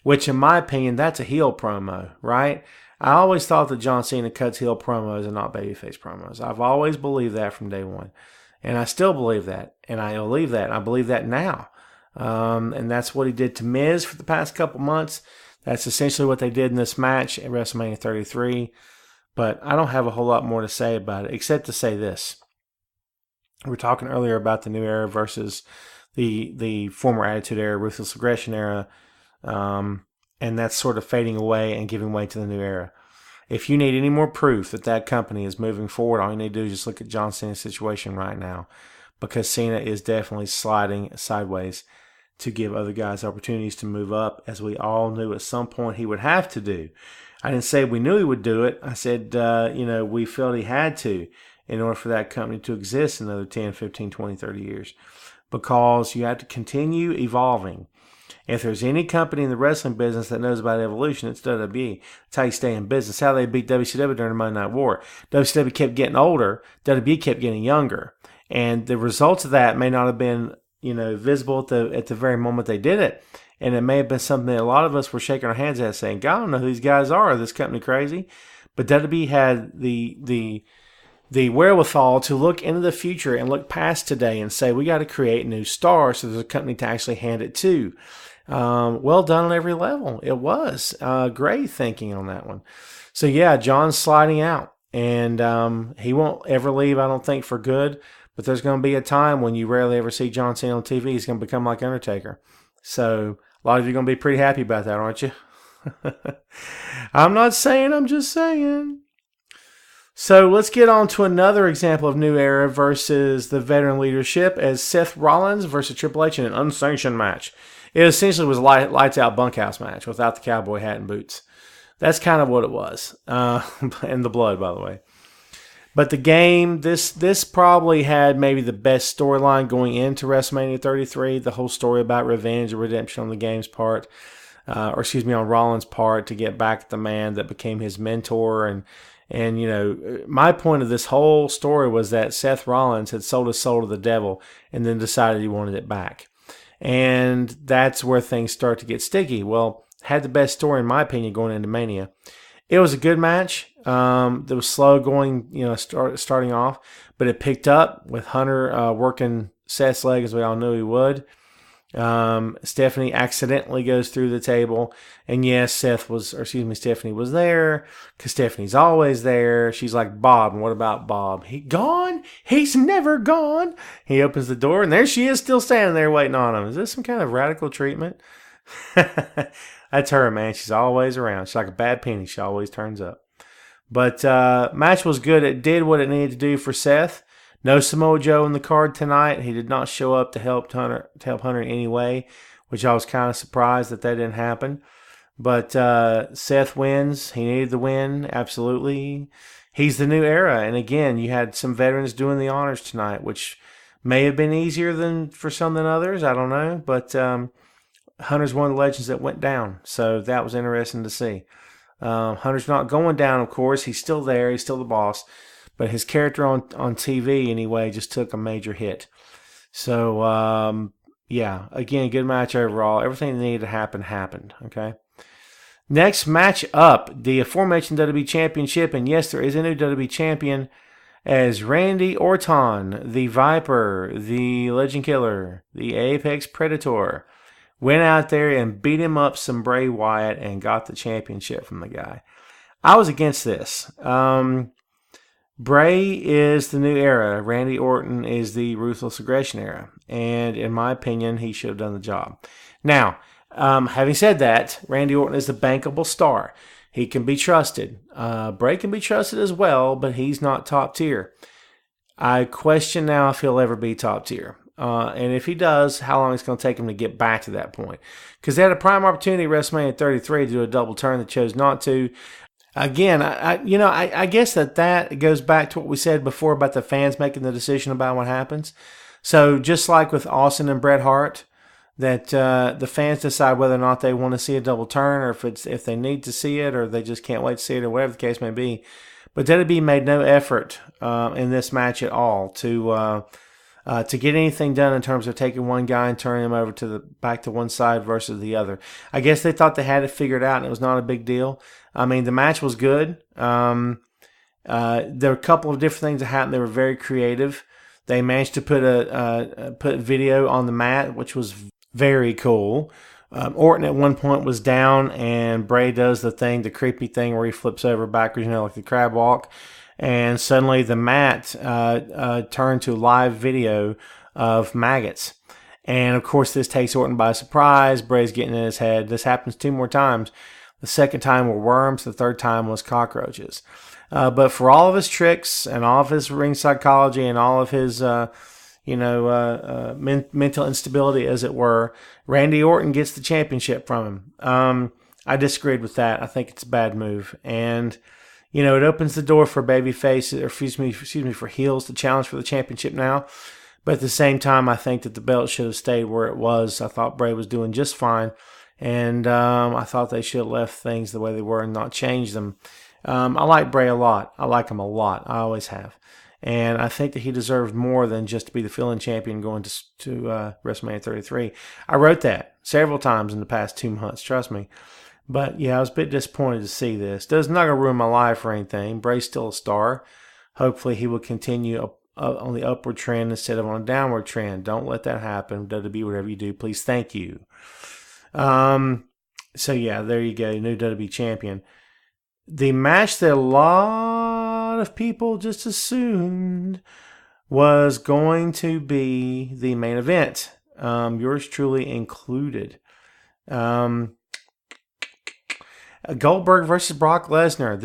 Speaker 1: Which, in my opinion, that's a heel promo, right? I always thought that John Cena cuts heel promos and not babyface promos. I've always believed that from day one. And I still believe that. And I believe that. And I believe that now. And that's what he did to Miz for the past couple months. That's essentially what they did in this match at WrestleMania 33. But I don't have a whole lot more to say about it, except to say this. We were talking earlier about the new era versus the former Attitude Era, Ruthless Aggression Era. And that's sort of fading away and giving way to the new era. If you need any more proof that company is moving forward, all you need to do is just look at John Cena's situation right now. Because Cena is definitely sliding sideways to give other guys opportunities to move up, as we all knew at some point he would have to do. I didn't say we knew he would do it. I said, we felt he had to in order for that company to exist in another 10, 15, 20, 30 years. Because you have to continue evolving. If there's any company in the wrestling business that knows about evolution, it's WWE. That's how you stay in business. How they beat WCW during the Monday Night War. WCW kept getting older. WWE kept getting younger. And the results of that may not have been, visible at the very moment they did it. And it may have been something that a lot of us were shaking our hands at saying, God, I don't know who these guys are. Is this company crazy? But WWE had the wherewithal to look into the future and look past today and say, we got to create new stars so there's a company to actually hand it to. Well done on every level. It was great thinking on that one. So yeah, John's sliding out. and he won't ever leave, I don't think, for good. But there's going to be a time when you rarely ever see John Cena on TV. He's going to become like Undertaker. So a lot of you are going to be pretty happy about that, aren't you? I'm not saying, I'm just saying. So let's get on to another example of New Era versus the veteran leadership as Seth Rollins versus Triple H in an unsanctioned match. It essentially was a lights out bunkhouse match without the cowboy hat and boots. That's kind of what it was. And the blood, by the way. But the game, this probably had maybe the best storyline going into WrestleMania 33. The whole story about revenge and redemption on the game's part. On Rollins' part to get back at the man that became his mentor. And you know, my point of this whole story was that Seth Rollins had sold his soul to the devil and then decided he wanted it back. And that's where things start to get sticky. Well, had the best story, in my opinion, going into Mania. It was a good match. It was slow going, starting off, but it picked up with Hunter working Seth's leg as we all knew he would. Stephanie accidentally goes through the table, and yes, Stephanie was there because Stephanie's always there. She's like, Bob, and what about Bob? He gone? He's never gone. He opens the door, and there she is, still standing there waiting on him. Is this some kind of radical treatment? That's her, man. She's always around. She's like a bad penny. She always turns up. But match was good. It did what it needed to do for Seth. No Samoa Joe in the card tonight. He did not show up to help Hunter in any way, which I was kind of surprised that didn't happen. But Seth wins. He needed the win, absolutely. He's the New Era. And again, you had some veterans doing the honors tonight, which may have been easier for some than others. I don't know. But Hunter's one of the legends that went down. So that was interesting to see. Hunter's not going down, of course. He's still there. He's still the boss. But his character on TV, anyway, just took a major hit. So, again, good match overall. Everything that needed to happen happened, okay? Next match up, the aforementioned WWE Championship. And yes, there is a new WWE Champion as Randy Orton, the Viper, the Legend Killer, the Apex Predator, went out there and beat him up some Bray Wyatt and got the championship from the guy. I was against this. Bray is the New Era. Randy Orton is the Ruthless Aggression Era. And in my opinion, he should have done the job. Now, having said that, Randy Orton is a bankable star. He can be trusted. Bray can be trusted as well, but he's not top tier. I question now if he'll ever be top tier. And if he does, how long it's going to take him to get back to that point. Because they had a prime opportunity at WrestleMania 33 to do a double turn. They chose not to. Again, I guess that goes back to what we said before about the fans making the decision about what happens. So just like with Austin and Bret Hart, that the fans decide whether or not they want to see a double turn, or if they need to see it, or they just can't wait to see it, or whatever the case may be. But WWE made no effort in this match at all to get anything done in terms of taking one guy and turning him over back to one side versus the other. I guess they thought they had it figured out and it was not a big deal. I mean, the match was good. There were a couple of different things that happened. They were very creative. They managed to put video on the mat, which was very cool. Orton at one point was down, and Bray does the creepy thing where he flips over backwards, like the crab walk. And suddenly the mat turned to live video of maggots. And, of course, this takes Orton by surprise. Bray's getting in his head. This happens 2 more times. The second time were worms. The third time was cockroaches. But for all of his tricks and all of his ring psychology and all of his, mental instability, as it were, Randy Orton gets the championship from him. I disagreed with that. I think it's a bad move. And it opens the door for for heels to challenge for the championship now. But at the same time, I think that the belt should have stayed where it was. I thought Bray was doing just fine. And I thought they should have left things the way they were and not changed them. I like Bray a lot. I like him a lot. I always have. And I think that he deserves more than just to be the fill-in champion going to WrestleMania 33. I wrote that several times in the past 2 months, trust me. But, yeah, I was a bit disappointed to see this. It's not going to ruin my life or anything. Bray's still a star. Hopefully he will continue on the upward trend instead of on a downward trend. Don't let that happen. WWE, whatever you do, please, thank you. So, yeah, there you go. New WWE champion. The match that a lot lot of people just assumed was going to be the main event. Yours truly included. Goldberg versus Brock Lesnar.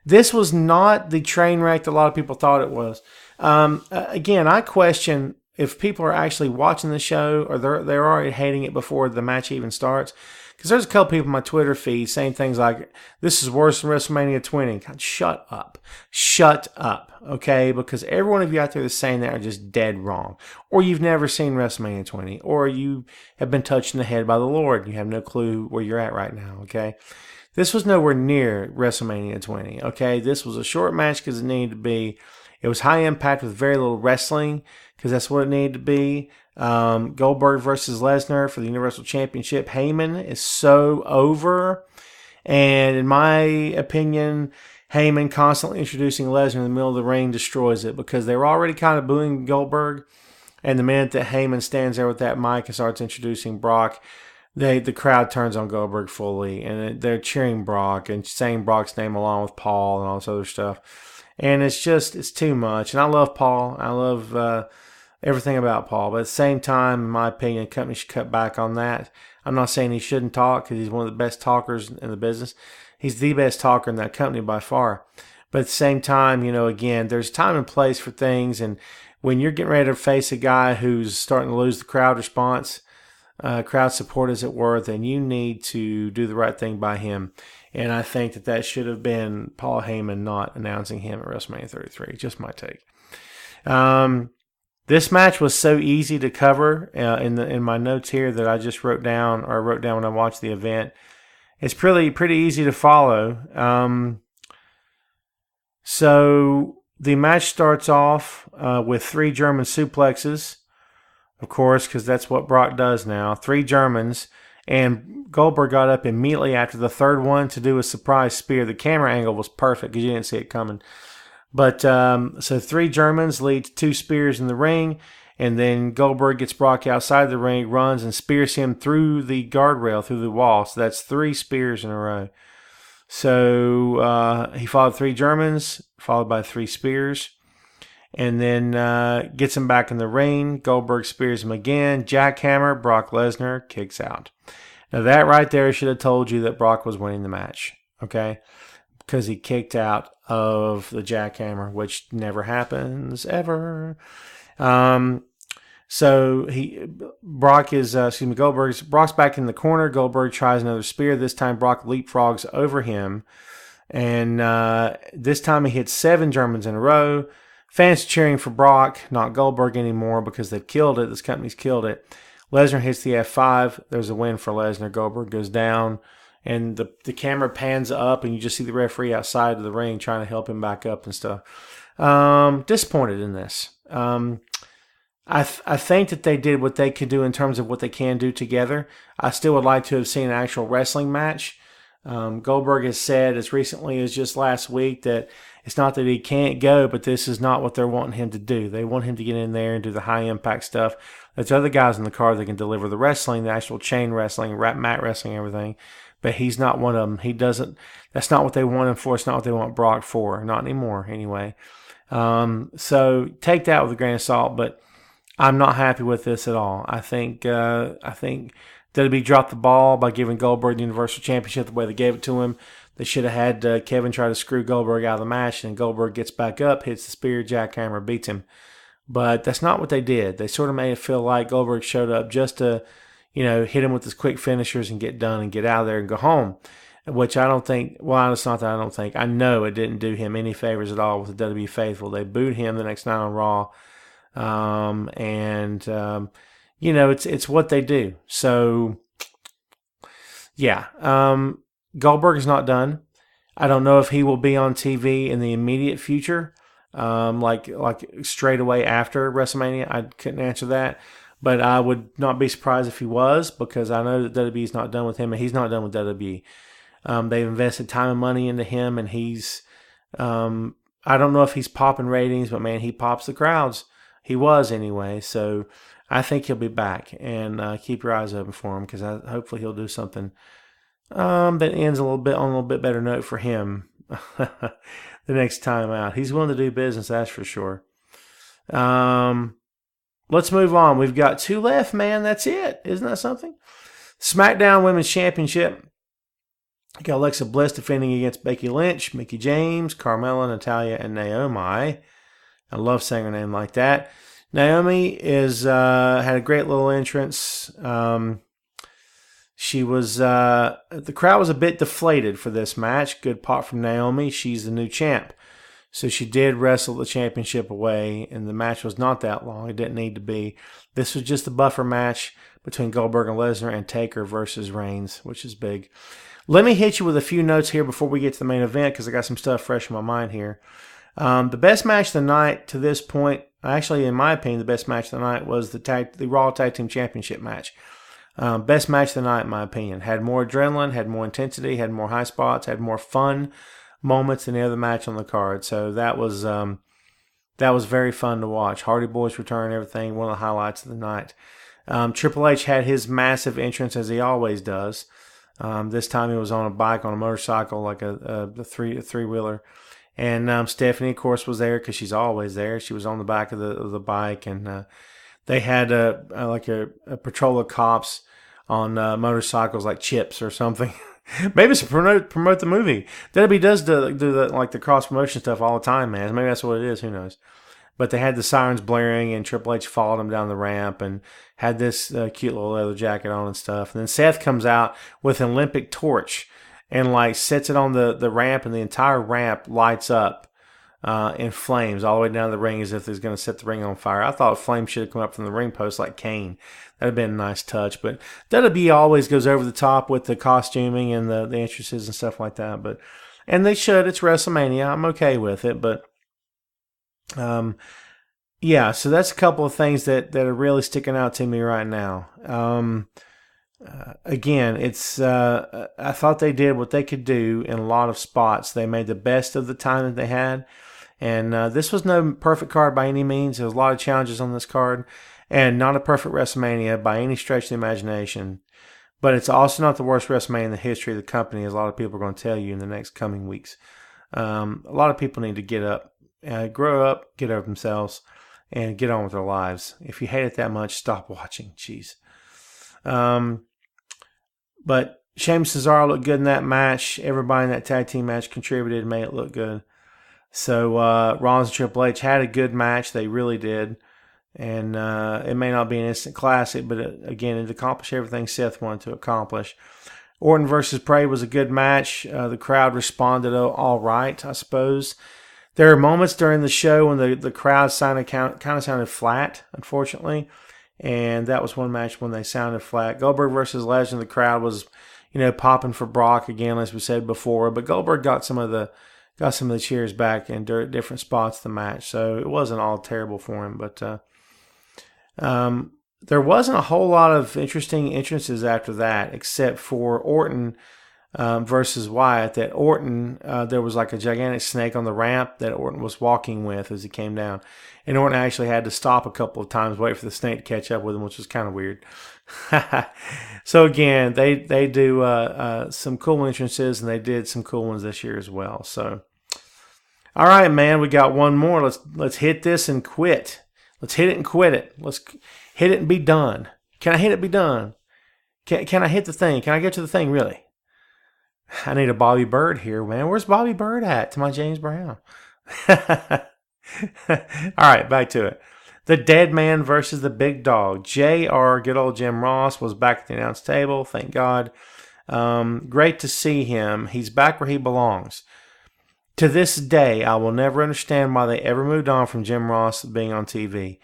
Speaker 1: This was not the train wreck that a lot of people thought it was. Again, I question if people are actually watching the show or they're already hating it before the match even starts. Because there's a couple people on my Twitter feed saying things like, this is worse than WrestleMania 20. God, shut up. Shut up, okay? Because every one of you out there that's saying that are just dead wrong. Or you've never seen WrestleMania 20. Or you have been touched in the head by the Lord and you have no clue where you're at right now, okay? This was nowhere near WrestleMania 20, okay? This was a short match because it needed to be. It was high impact with very little wrestling because that's what it needed to be. Goldberg versus Lesnar for the Universal Championship. Heyman is so over. And in my opinion, Heyman constantly introducing Lesnar in the middle of the ring destroys it because they were already kind of booing Goldberg. And the minute that Heyman stands there with that mic and starts introducing Brock, the crowd turns on Goldberg fully. And they're cheering Brock and saying Brock's name along with Paul and all this other stuff. And it's too much. And I love Paul. I love everything about Paul. But at the same time, in my opinion, the company should cut back on that. I'm not saying he shouldn't talk because he's one of the best talkers in the business. He's the best talker in that company by far. But at the same time, again, there's time and place for things. And when you're getting ready to face a guy who's starting to lose the crowd response, crowd support as it were, then you need to do the right thing by him. And I think that should have been Paul Heyman not announcing him at WrestleMania 33. Just my take. This match was so easy to cover in my notes here that I just wrote down when I watched the event. It's pretty easy to follow. So the match starts off with 3 German suplexes, of course, because that's what Brock does now. 3 Germans, and Goldberg got up immediately after the third one to do a surprise spear. The camera angle was perfect because you didn't see it coming. But so 3 Germans lead to 2 spears in the ring, and then Goldberg gets Brock outside the ring, runs and spears him through the guardrail, through the wall. So that's 3 spears in a row. So he followed 3 Germans, followed by 3 spears, and then gets him back in the ring. Goldberg spears him again. Jackhammer, Brock Lesnar kicks out. Now that right there should have told you that Brock was winning the match, okay? Because he kicked out of the jackhammer, which never happens ever. So Brock's back in the corner. Goldberg tries another spear. This time Brock leapfrogs over him. And this time he hits 7 Germans in a row. Fans cheering for Brock, not Goldberg anymore because they've killed it. This company's killed it. Lesnar hits the F5. There's a win for Lesnar. Goldberg goes down. And the camera pans up, and you just see the referee outside of the ring trying to help him back up and stuff. Disappointed in this. I think that they did what they could do in terms of what they can do together. I still would like to have seen an actual wrestling match. Goldberg has said as recently as just last week that it's not that he can't go, but this is not what they're wanting him to do. They want him to get in there and do the high-impact stuff. There's other guys in the card that can deliver the wrestling, the actual chain wrestling, mat wrestling, everything. But he's not one of them. He doesn't. That's not what they want him for. It's not what they want Brock for. Not anymore, anyway. So take that with a grain of salt. But I'm not happy with this at all. I think WWE dropped the ball by giving Goldberg the Universal Championship the way they gave it to him. They should have had Kevin try to screw Goldberg out of the match, and Goldberg gets back up, hits the spear, jackhammer, beats him. But that's not what they did. They sort of made it feel like Goldberg showed up just to hit him with his quick finishers and get done and get out of there and go home, which I don't think, well, it's not that I don't think, I know it didn't do him any favors at all with the WWE faithful. They booed him the next night on Raw. It's what they do. So, yeah, Goldberg is not done. I don't know if he will be on TV in the immediate future, like straight away after WrestleMania. I couldn't answer that. But I would not be surprised if he was, because I know that WWE is not done with him, and he's not done with WWE. They've invested time and money into him, and he's, I don't know if he's popping ratings, but man, he pops the crowds. He was anyway, so I think he'll be back, and keep your eyes open for him, because hopefully he'll do something that ends on a little bit better note for him the next time out. He's willing to do business, that's for sure. Let's move on. We've got 2 left, man. That's it. Isn't that something? SmackDown Women's Championship. You got Alexa Bliss defending against Becky Lynch, Mickie James, Carmella, Natalya, and Naomi. I love saying her name like that. Naomi had a great little entrance. She was the crowd was a bit deflated for this match. Good pop from Naomi. She's the new champ. So she did wrestle the championship away, and the match was not that long. It didn't need to be. This was just a buffer match between Goldberg and Lesnar and Taker versus Reigns, which is big. Let me hit you with a few notes here before we get to the main event because I got some stuff fresh in my mind here. The best match of the night to this point, actually, in my opinion, the best match of the night was the Raw Tag Team Championship match. Best match of the night, in my opinion. Had more adrenaline, had more intensity, had more high spots, had more fun moments than the other match on the card. So that was very fun to watch. Hardy Boys return, everything, one of the highlights of the night. Triple H had his massive entrance as he always does. This time he was on a bike, on a motorcycle, like a three-wheeler. And Stephanie, of course, was there because she's always there. She was on the back of the bike, and they had a patrol of cops on motorcycles like Chips or something. Maybe it's to promote the movie. WWE does do the cross promotion stuff all the time, man. Maybe that's what it is. Who knows? But they had the sirens blaring, and Triple H followed him down the ramp and had this cute little leather jacket on and stuff. And then Seth comes out with an Olympic torch and sets it on the ramp, and the entire ramp lights up in flames all the way down the ring as if he's going to set the ring on fire. I thought flames should have come up from the ring post like Kane. That would have been a nice touch. But WWE always goes over the top with the costuming and the entrances and stuff like that. And they should. It's WrestleMania. I'm okay with it. But yeah, so that's a couple of things that are really sticking out to me right now. Again, it's I thought they did what they could do in a lot of spots. They made the best of the time that they had. And this was no perfect card by any means. There was a lot of challenges on this card. And not a perfect WrestleMania by any stretch of the imagination. But it's also not the worst WrestleMania in the history of the company, as a lot of people are going to tell you in the next coming weeks. A lot of people need to get up, grow up, get over themselves, and get on with their lives. If you hate it that much, stop watching. Jeez. But Sheamus and Cesaro looked good in that match. Everybody in that tag team match contributed and made it look good. So Rollins and Triple H had a good match. They really did. And it may not be an instant classic, but again, it accomplished everything Seth wanted to accomplish. Orton versus Bray was a good match. The crowd responded all right, I suppose. There are moments during the show when the crowd kind of sounded flat, unfortunately. And that was one match when they sounded flat. Goldberg versus Lesnar, the crowd was, popping for Brock again, as we said before. But Goldberg got some of the cheers back in different spots of the match. So it wasn't all terrible for him. But there wasn't a whole lot of interesting entrances after that, except for Orton versus Wyatt. That Orton, there was like a gigantic snake on the ramp that Orton was walking with as he came down. And Orton actually had to stop a couple of times, wait for the snake to catch up with him, which was kind of weird. So again, they do some cool entrances, and they did some cool ones this year as well. So, all right, man, we got one more. Let's hit this and quit. Let's hit it and quit it. Let's hit it and be done. Can I hit it and be done? Can I hit the thing? Can I get to the thing, really? I need a Bobby Bird here, man. Where's Bobby Bird at to my James Brown? All right, back to it. The Dead Man versus the Big Dog. JR, good old Jim Ross, was back at the announce table. Thank God. Great to see him. He's back where he belongs. To this day, I will never understand why they ever moved on from Jim Ross being on TV.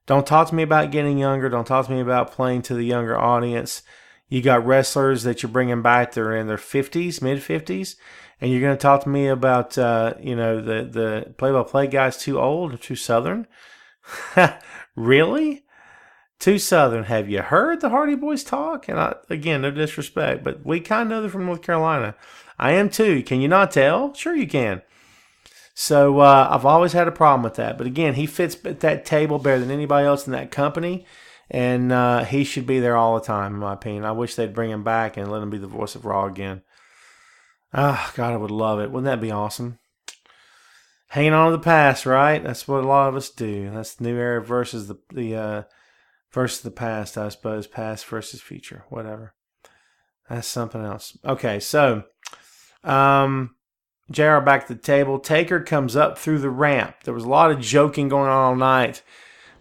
Speaker 1: Don't talk to me about getting younger. Don't talk to me about playing to the younger audience. You got wrestlers that you're bringing back that are in their 50s, mid-50s, and you're going to talk to me about, the play-by-play guy's too old or too Southern? Really? Too Southern. Have you heard the Hardy Boys talk? And again, no disrespect, but we kind of know they're from North Carolina. I am too. Can you not tell? Sure you can. So I've always had a problem with that. But again, he fits at that table better than anybody else in that company. And he should be there all the time, in my opinion. I wish they'd bring him back and let him be the voice of Raw again. Ah, God, I would love it. Wouldn't that be awesome? hanging on to the past, right? That's what a lot of us do. That's the new era versus the past, I suppose. Past versus future, whatever. That's something else. Okay, so JR back at the table. Taker comes up through the ramp. There was a lot of joking going on all night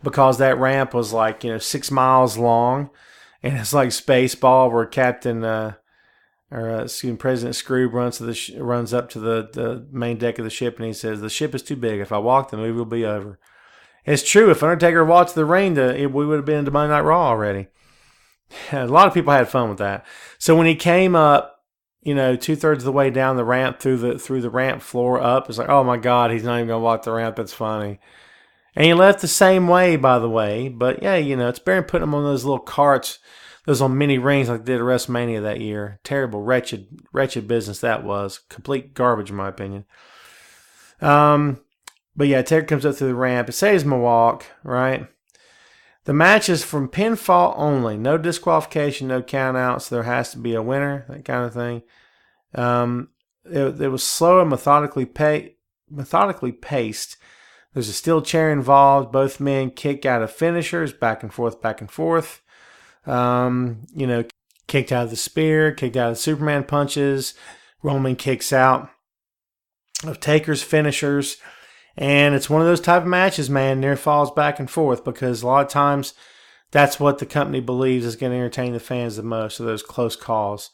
Speaker 1: because that ramp was 6 miles long, and it's like Spaceball where President Scrooge runs up to the main deck of the ship and he says, "The ship is too big. If I walk, the movie will be over." It's true. If Undertaker walked to the ring, we would have been into Monday Night Raw already. A lot of people had fun with that. So when he came up, 2/3 of the way down the ramp through the ramp floor up, it's like, oh my God, he's not even gonna walk the ramp. That's funny. And he left the same way, by the way. But yeah, it's better than putting him on those little carts, those on mini rings like they did at WrestleMania that year. Terrible, wretched business that was. Complete garbage, in my opinion. But yeah, Taker comes up through the ramp. It says Milwaukee, right? The match is from pinfall only. No disqualification, no count out, so there has to be a winner, that kind of thing. It was slow and methodically paced. There's a steel chair involved. Both men kick out of finishers, back and forth. Kicked out of the spear, kicked out of the Superman punches. Roman kicks out of Taker's finishers. And it's one of those type of matches, man, near falls back and forth, because a lot of times that's what the company believes is going to entertain the fans the most, of those close calls.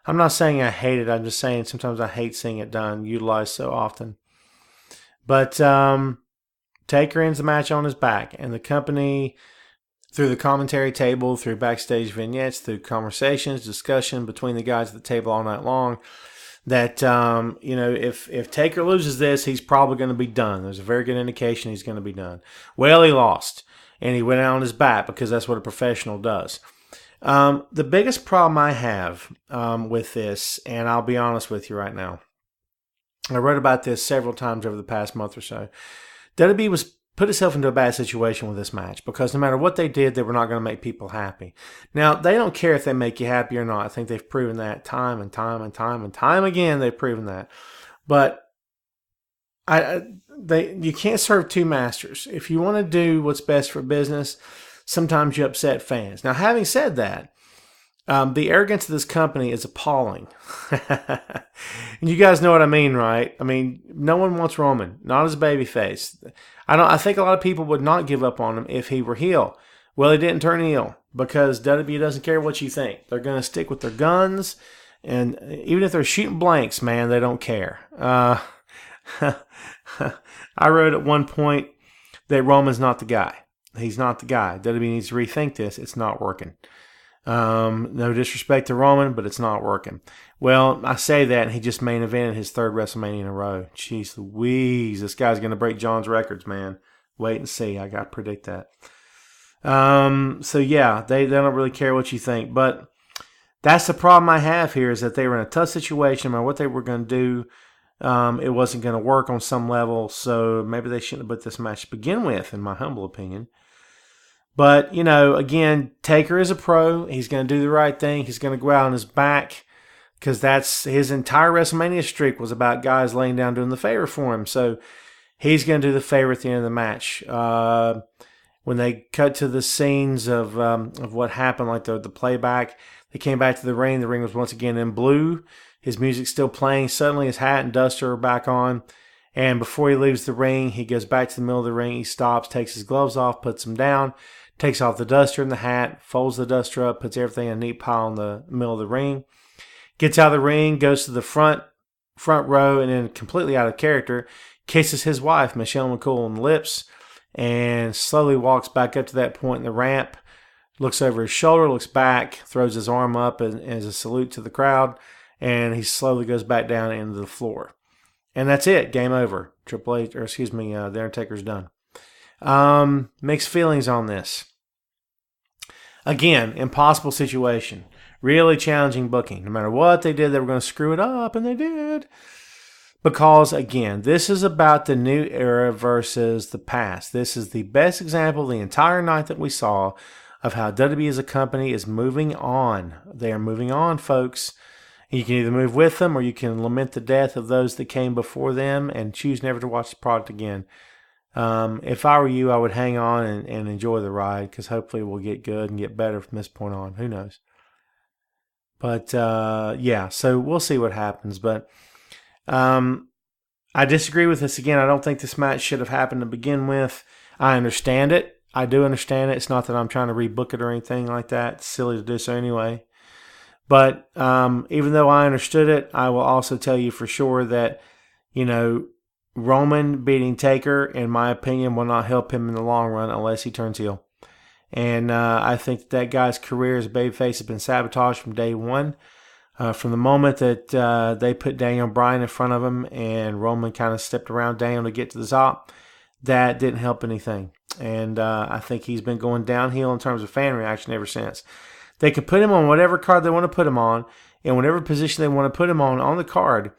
Speaker 1: I'm not saying I hate it. I'm just saying sometimes I hate seeing it done, utilized so often. But Taker ends the match on his back, and the company, through the commentary table, through backstage vignettes, through conversations, discussion between the guys at the table all night long, that, if Taker loses this, he's probably going to be done. There's a very good indication he's going to be done. Well, he lost, and he went out on his back because that's what a professional does. The biggest problem I have with this, and I'll be honest with you right now, I wrote about this several times over the past month or so. WWE put itself into a bad situation with this match because no matter what they did, they were not going to make people happy. Now, they don't care if they make you happy or not. I think they've proven that time and time again. They've proven that. But you can't serve two masters. If you want to do what's best for business, sometimes you upset fans. Now, having said that, the arrogance of this company is appalling. And you guys know what I mean, right? I mean, no one wants Roman, not as a babyface. I think a lot of people would not give up on him if he were heel. Well, he didn't turn heel because WWE doesn't care what you think. They're going to stick with their guns, and even if they're shooting blanks, man, they don't care. I wrote at one point that Roman's not the guy. He's not the guy. WWE needs to rethink this. It's not working. No disrespect to Roman, but it's not working. Well, I say that, and he just main evented his third WrestleMania in a row. Jeez Louise, this guy's going to break John's records, man. Wait and see. I got to predict that. So yeah, they don't really care what you think, but that's the problem I have here is that they were in a tough situation. No matter what they were going to do, it wasn't going to work on some level, so maybe they shouldn't have put this match to begin with, in my humble opinion. But, again, Taker is a pro. He's going to do the right thing. He's going to go out on his back because that's his entire WrestleMania streak was about guys laying down doing the favor for him. So he's going to do the favor at the end of the match. When they cut to the scenes of what happened, like the playback, they came back to the ring. The ring was once again in blue. His music's still playing. Suddenly his hat and duster are back on. And before he leaves the ring, he goes back to the middle of the ring. He stops, takes his gloves off, puts them down, takes off the duster and the hat, folds the duster up, puts everything in a neat pile in the middle of the ring, gets out of the ring, goes to the front row, and then completely out of character, kisses his wife, Michelle McCool, on the lips, and slowly walks back up to that point in the ramp, looks over his shoulder, looks back, throws his arm up as a salute to the crowd, and he slowly goes back down into the floor. And that's it. Game over. The Undertaker's done. Mixed feelings on this. Again, impossible situation. Really challenging booking. No matter what they did, they were going to screw it up, and they did. Because, again, this is about the new era versus the past. This is the best example of the entire night that we saw of how WWE as a company is moving on. They are moving on, folks. You can either move with them or you can lament the death of those that came before them and choose never to watch the product again. If I were you, I would hang on and enjoy the ride, because hopefully we'll get good and get better from this point on. Who knows? But yeah, so we'll see what happens. But I disagree with this again. I don't think this match should have happened to begin with. I understand it. I do understand it. It's not that I'm trying to rebook it or anything like that. It's silly to do so anyway. But even though I understood it, I will also tell you for sure that, Roman beating Taker, in my opinion, will not help him in the long run unless he turns heel. And I think that guy's career as a babyface has been sabotaged from day one. From the moment that they put Daniel Bryan in front of him and Roman kind of stepped around Daniel to get to the top, that didn't help anything. And I think he's been going downhill in terms of fan reaction ever since. They can put him on whatever card they want to put him on, in whatever position they want to put him on the card.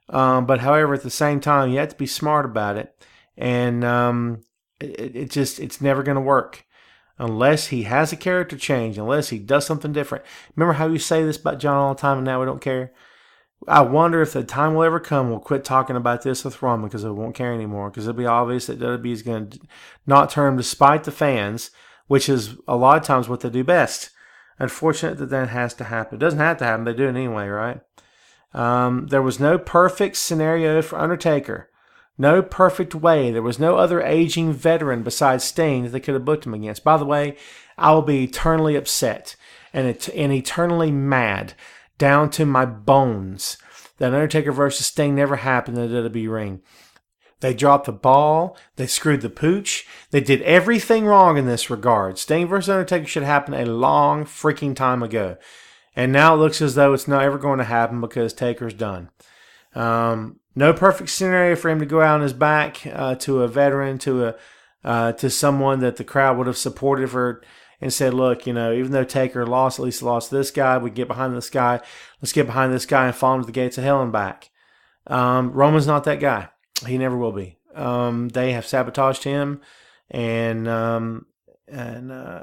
Speaker 1: But however, at the same time, you have to be smart about it. And it's never going to work unless he has a character change, unless he does something different. Remember how you say this about John all the time and now we don't care? I wonder if the time will ever come we'll quit talking about this with Roman because we won't care anymore, because it'll be obvious that WWE is going to not turn him despite the fans, which is a lot of times what they do best. Unfortunate that has to happen. It doesn't have to happen. They do it anyway, right? There was no perfect scenario for Undertaker. No perfect way. There was no other aging veteran besides Sting that they could have booked him against. By the way, I will be eternally upset and eternally mad down to my bones that Undertaker versus Sting never happened in the WWE ring. They dropped the ball. They screwed the pooch. They did everything wrong in this regard. Sting versus Undertaker should happen a long freaking time ago. And now it looks as though it's not ever going to happen because Taker's done. No perfect scenario for him to go out on his back to a veteran, to someone that the crowd would have supported for and said, look, even though Taker lost, at least he lost this guy. We get behind this guy. Let's get behind this guy and follow him to the gates of hell and back. Roman's not that guy. He never will be. They have sabotaged him, and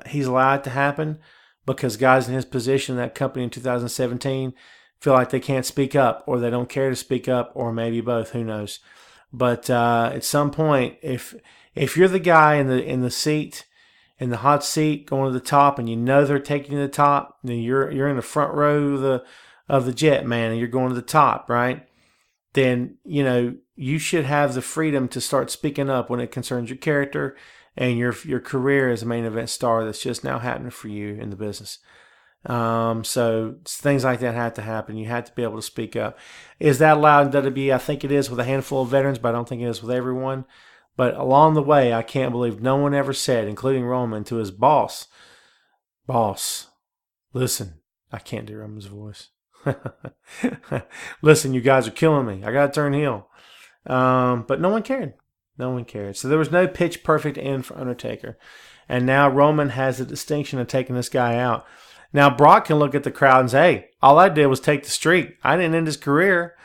Speaker 1: he's allowed it to happen because guys in his position in that company in 2017 feel like they can't speak up, or they don't care to speak up, or maybe both. Who knows? But at some point, if you're the guy in the seat, in the hot seat, going to the top, and they're taking you to the top, then you're in the front row of the jet, man, and you're going to the top, right? Then you should have the freedom to start speaking up when it concerns your character and your career as a main event star that's just now happening for you in the business. So things like that have to happen. You have to be able to speak up. Is that allowed in WWE? I think it is with a handful of veterans, but I don't think it is with everyone. But along the way, I can't believe no one ever said, including Roman, to his boss, listen, I can't do Roman's voice. Listen, you guys are killing me. I got to turn heel. But no one cared. No one cared. So there was no pitch perfect end for Undertaker. And now Roman has the distinction of taking this guy out. Now Brock can look at the crowd and say, hey, all I did was take the streak. I didn't end his career.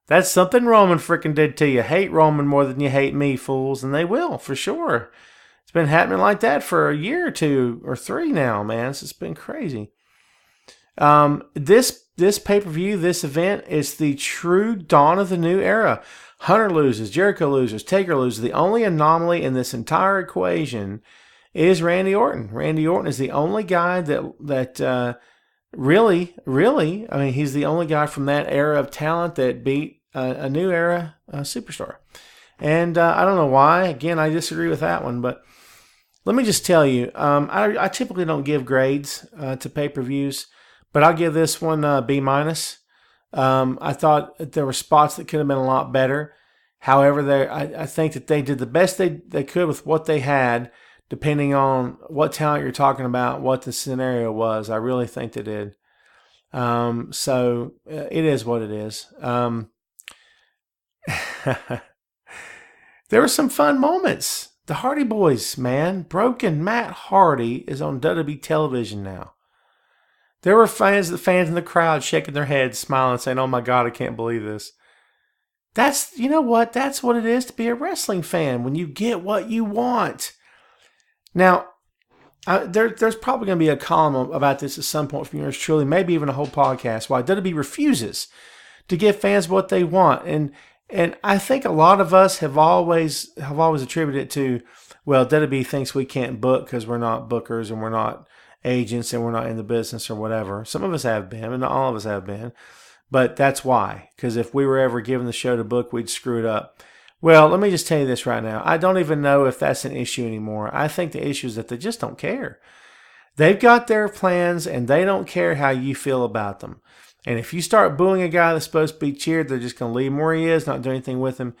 Speaker 1: That's something Roman freaking did to you. Hate Roman more than you hate me, fools. And they will, for sure. It's been happening like that for a year or 2 or 3 now, man. So it's been crazy. This pay-per-view, this event, is the true dawn of the new era. Hunter loses, Jericho loses, Taker loses. The only anomaly in this entire equation is Randy Orton. Randy Orton is the only guy that really, I mean, he's the only guy from that era of talent that beat a new era superstar. And I don't know why. Again, I disagree with that one, but let me just tell you, I typically don't give grades to pay-per-views, but I'll give this one B-. I thought there were spots that could have been a lot better. However, I think that they did the best they could with what they had, depending on what talent you're talking about, what the scenario was. I really think they did. So it is what it is. There were some fun moments. The Hardy Boys, man. Broken Matt Hardy is on WWE television now. There were fans in the crowd shaking their heads, smiling, saying, oh my God, I can't believe this. You know what? That's what it is to be a wrestling fan, when you get what you want. Now, There's probably going to be a column about this at some point from yours truly, maybe even a whole podcast, why WWE refuses to give fans what they want. And I think a lot of us have always attributed it to, well, WWE thinks we can't book because we're not bookers and we're not agents and we're not in the business or whatever. Some of us have been, and not all of us have been. But that's why, because if we were ever given the show to book, we'd screw it up. Well, let me just tell you this right now. I don't even know if that's an issue anymore. I think the issue is that they just don't care. They've got their plans, and they don't care how you feel about them. And if you start booing a guy that's supposed to be cheered, they're just going to leave him where he is, not do anything with him.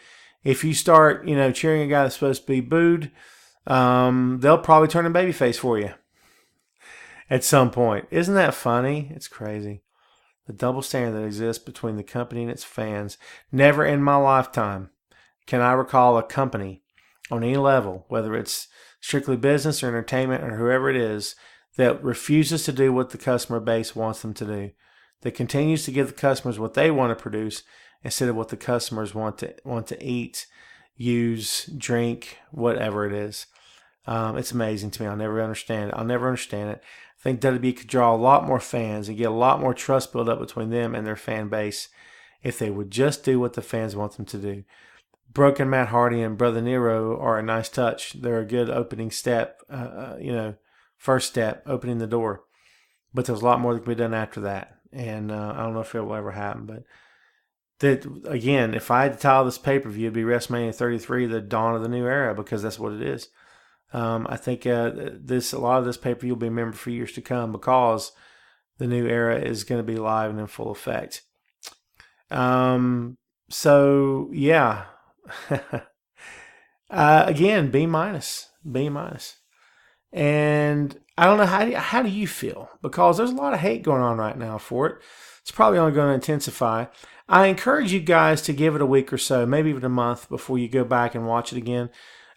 Speaker 1: If you start, cheering a guy that's supposed to be booed, they'll probably turn a babyface for you at some point. Isn't that funny? It's crazy. The double standard that exists between the company and its fans. Never in my lifetime can I recall a company on any level, whether it's strictly business or entertainment or whoever it is, that refuses to do what the customer base wants them to do. That continues to give the customers what they want to produce instead of what the customers want to eat, use, drink, whatever it is. It's amazing to me. I'll never understand it. I think WWE could draw a lot more fans and get a lot more trust built up between them and their fan base if they would just do what the fans want them to do. Broken Matt Hardy and Brother Nero are a nice touch. They're a good opening step, first step, opening the door. But there's a lot more that can be done after that. And I don't know if it will ever happen. But again, if I had to title this pay-per-view, it'd be WrestleMania 33, the dawn of the new era, because that's what it is. I think a lot of this pay-per-view will be remembered for years to come because the new era is going to be live and in full effect. So yeah. Again, B-. And I don't know, how do you feel? Because there's a lot of hate going on right now for it. It's probably only going to intensify. I encourage you guys to give it a week or so, maybe even a month before you go back and watch it again.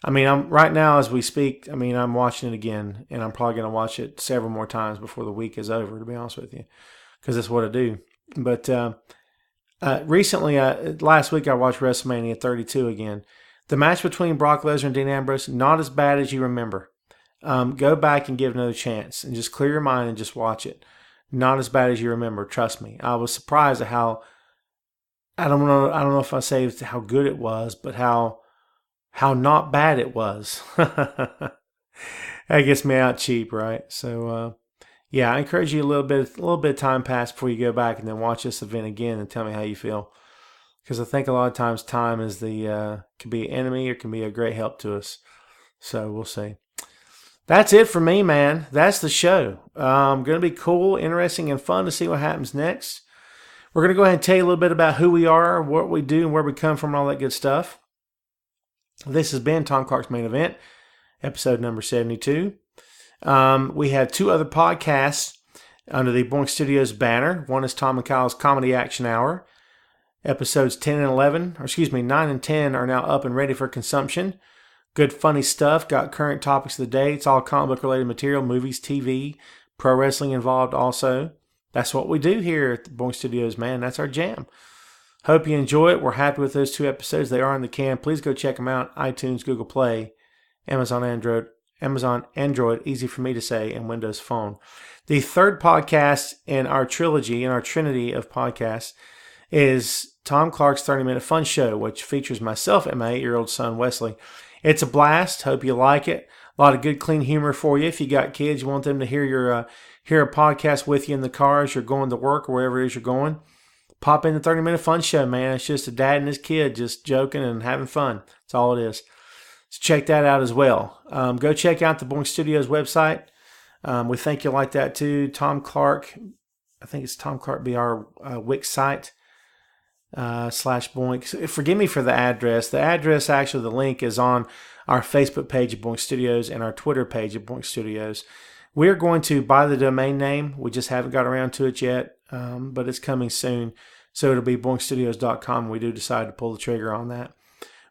Speaker 1: I mean, right now as we speak, I'm watching it again, and I'm probably going to watch it several more times before the week is over, to be honest with you, because that's what I do. But recently, last week, I watched WrestleMania 32 again. The match between Brock Lesnar and Dean Ambrose, not as bad as you remember. Go back and give it another chance, and just clear your mind and just watch it. Not as bad as you remember, trust me. I was surprised at how, I don't know if I say how good it was, but how not bad it was. That gets me out cheap, right? So, yeah, I encourage you a little bit of time pass before you go back and then watch this event again and tell me how you feel. Because I think a lot of times time is can be an enemy or can be a great help to us. So we'll see. That's it for me, man. That's the show. Going to be cool, interesting, and fun to see what happens next. We're going to go ahead and tell you a little bit about who we are, what we do, and where we come from, and all that good stuff. This has been Tom Clark's Main Event, episode number 72. We have two other podcasts under the Boink Studios banner. One is Tom and Kyle's Comedy Action Hour. Episodes 9 and 10 are now up and ready for consumption. Good funny stuff, got current topics of the day. It's all comic book related material, movies, TV, pro wrestling involved also. That's what we do here at the Boink Studios, man. That's our jam. Hope you enjoy it. We're happy with those two episodes. They are in the can. Please go check them out. iTunes, Google Play, Amazon Android, easy for me to say, and Windows Phone. The third podcast in our trilogy, in our trinity of podcasts, is Tom Clark's 30-Minute Fun Show, which features myself and my 8-year-old son, Wesley. It's a blast. Hope you like it. A lot of good, clean humor for you. If you got kids, you want them to hear a podcast with you in the car as you're going to work or wherever it is you're going, pop in the 30-Minute Fun Show, man. It's just a dad and his kid just joking and having fun. That's all it is. So check that out as well. Go check out the Boink Studios website. We think you'll like that too. Tom Clark, I think it's Tom Clark be our Wix site. /Boink. Forgive me for the address. The address, actually, the link is on our Facebook page at Boink Studios and our Twitter page at Boink Studios. We're going to buy the domain name. We just haven't got around to it yet, but it's coming soon. So it'll be boinkstudios.com. We do decide to pull the trigger on that.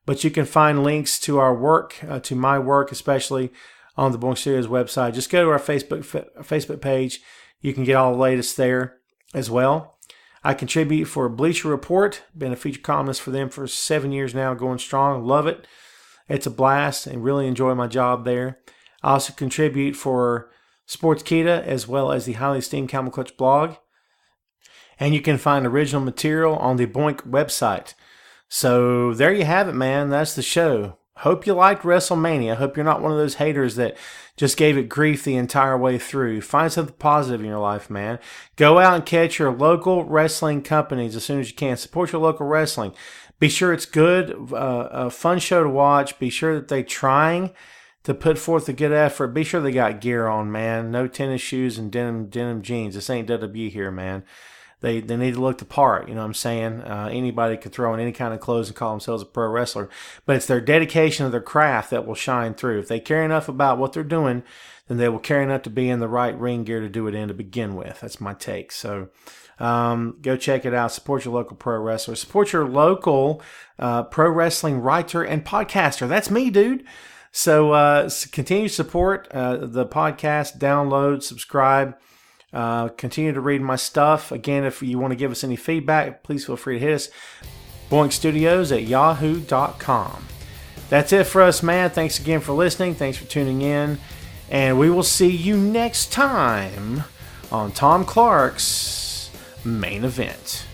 Speaker 1: But you can find links to our work, to my work especially, on the Boink Studios website. Just go to our Facebook page. You can get all the latest there as well. I contribute for Bleacher Report. Been a feature columnist for them for 7 years now, going strong. Love it. It's a blast and really enjoy my job there. I also contribute for Sportskeeda as well as the highly esteemed Camel Clutch blog. And you can find original material on the Boink website. So there you have it, man. That's the show. Hope you liked WrestleMania. Hope you're not one of those haters that just gave it grief the entire way through. Find something positive in your life, man. Go out and catch your local wrestling companies as soon as you can. Support your local wrestling. Be sure it's good, a fun show to watch. Be sure that they're trying to put forth a good effort. Be sure they got gear on, man. No tennis shoes and denim jeans. This ain't WWE here, man. They need to look the part, you know what I'm saying? Anybody could throw in any kind of clothes and call themselves a pro wrestler. But it's their dedication to their craft that will shine through. If they care enough about what they're doing, then they will care enough to be in the right ring gear to do it in to begin with. That's my take. So go check it out. Support your local pro wrestler. Support your local pro wrestling writer and podcaster. That's me, dude. So continue to support the podcast. Download, subscribe. Continue to read my stuff. Again, if you want to give us any feedback, please feel free to hit us. boinkstudios@yahoo.com. That's it for us, man. Thanks again for listening. Thanks for tuning in. And we will see you next time on Tom Clark's Main Event.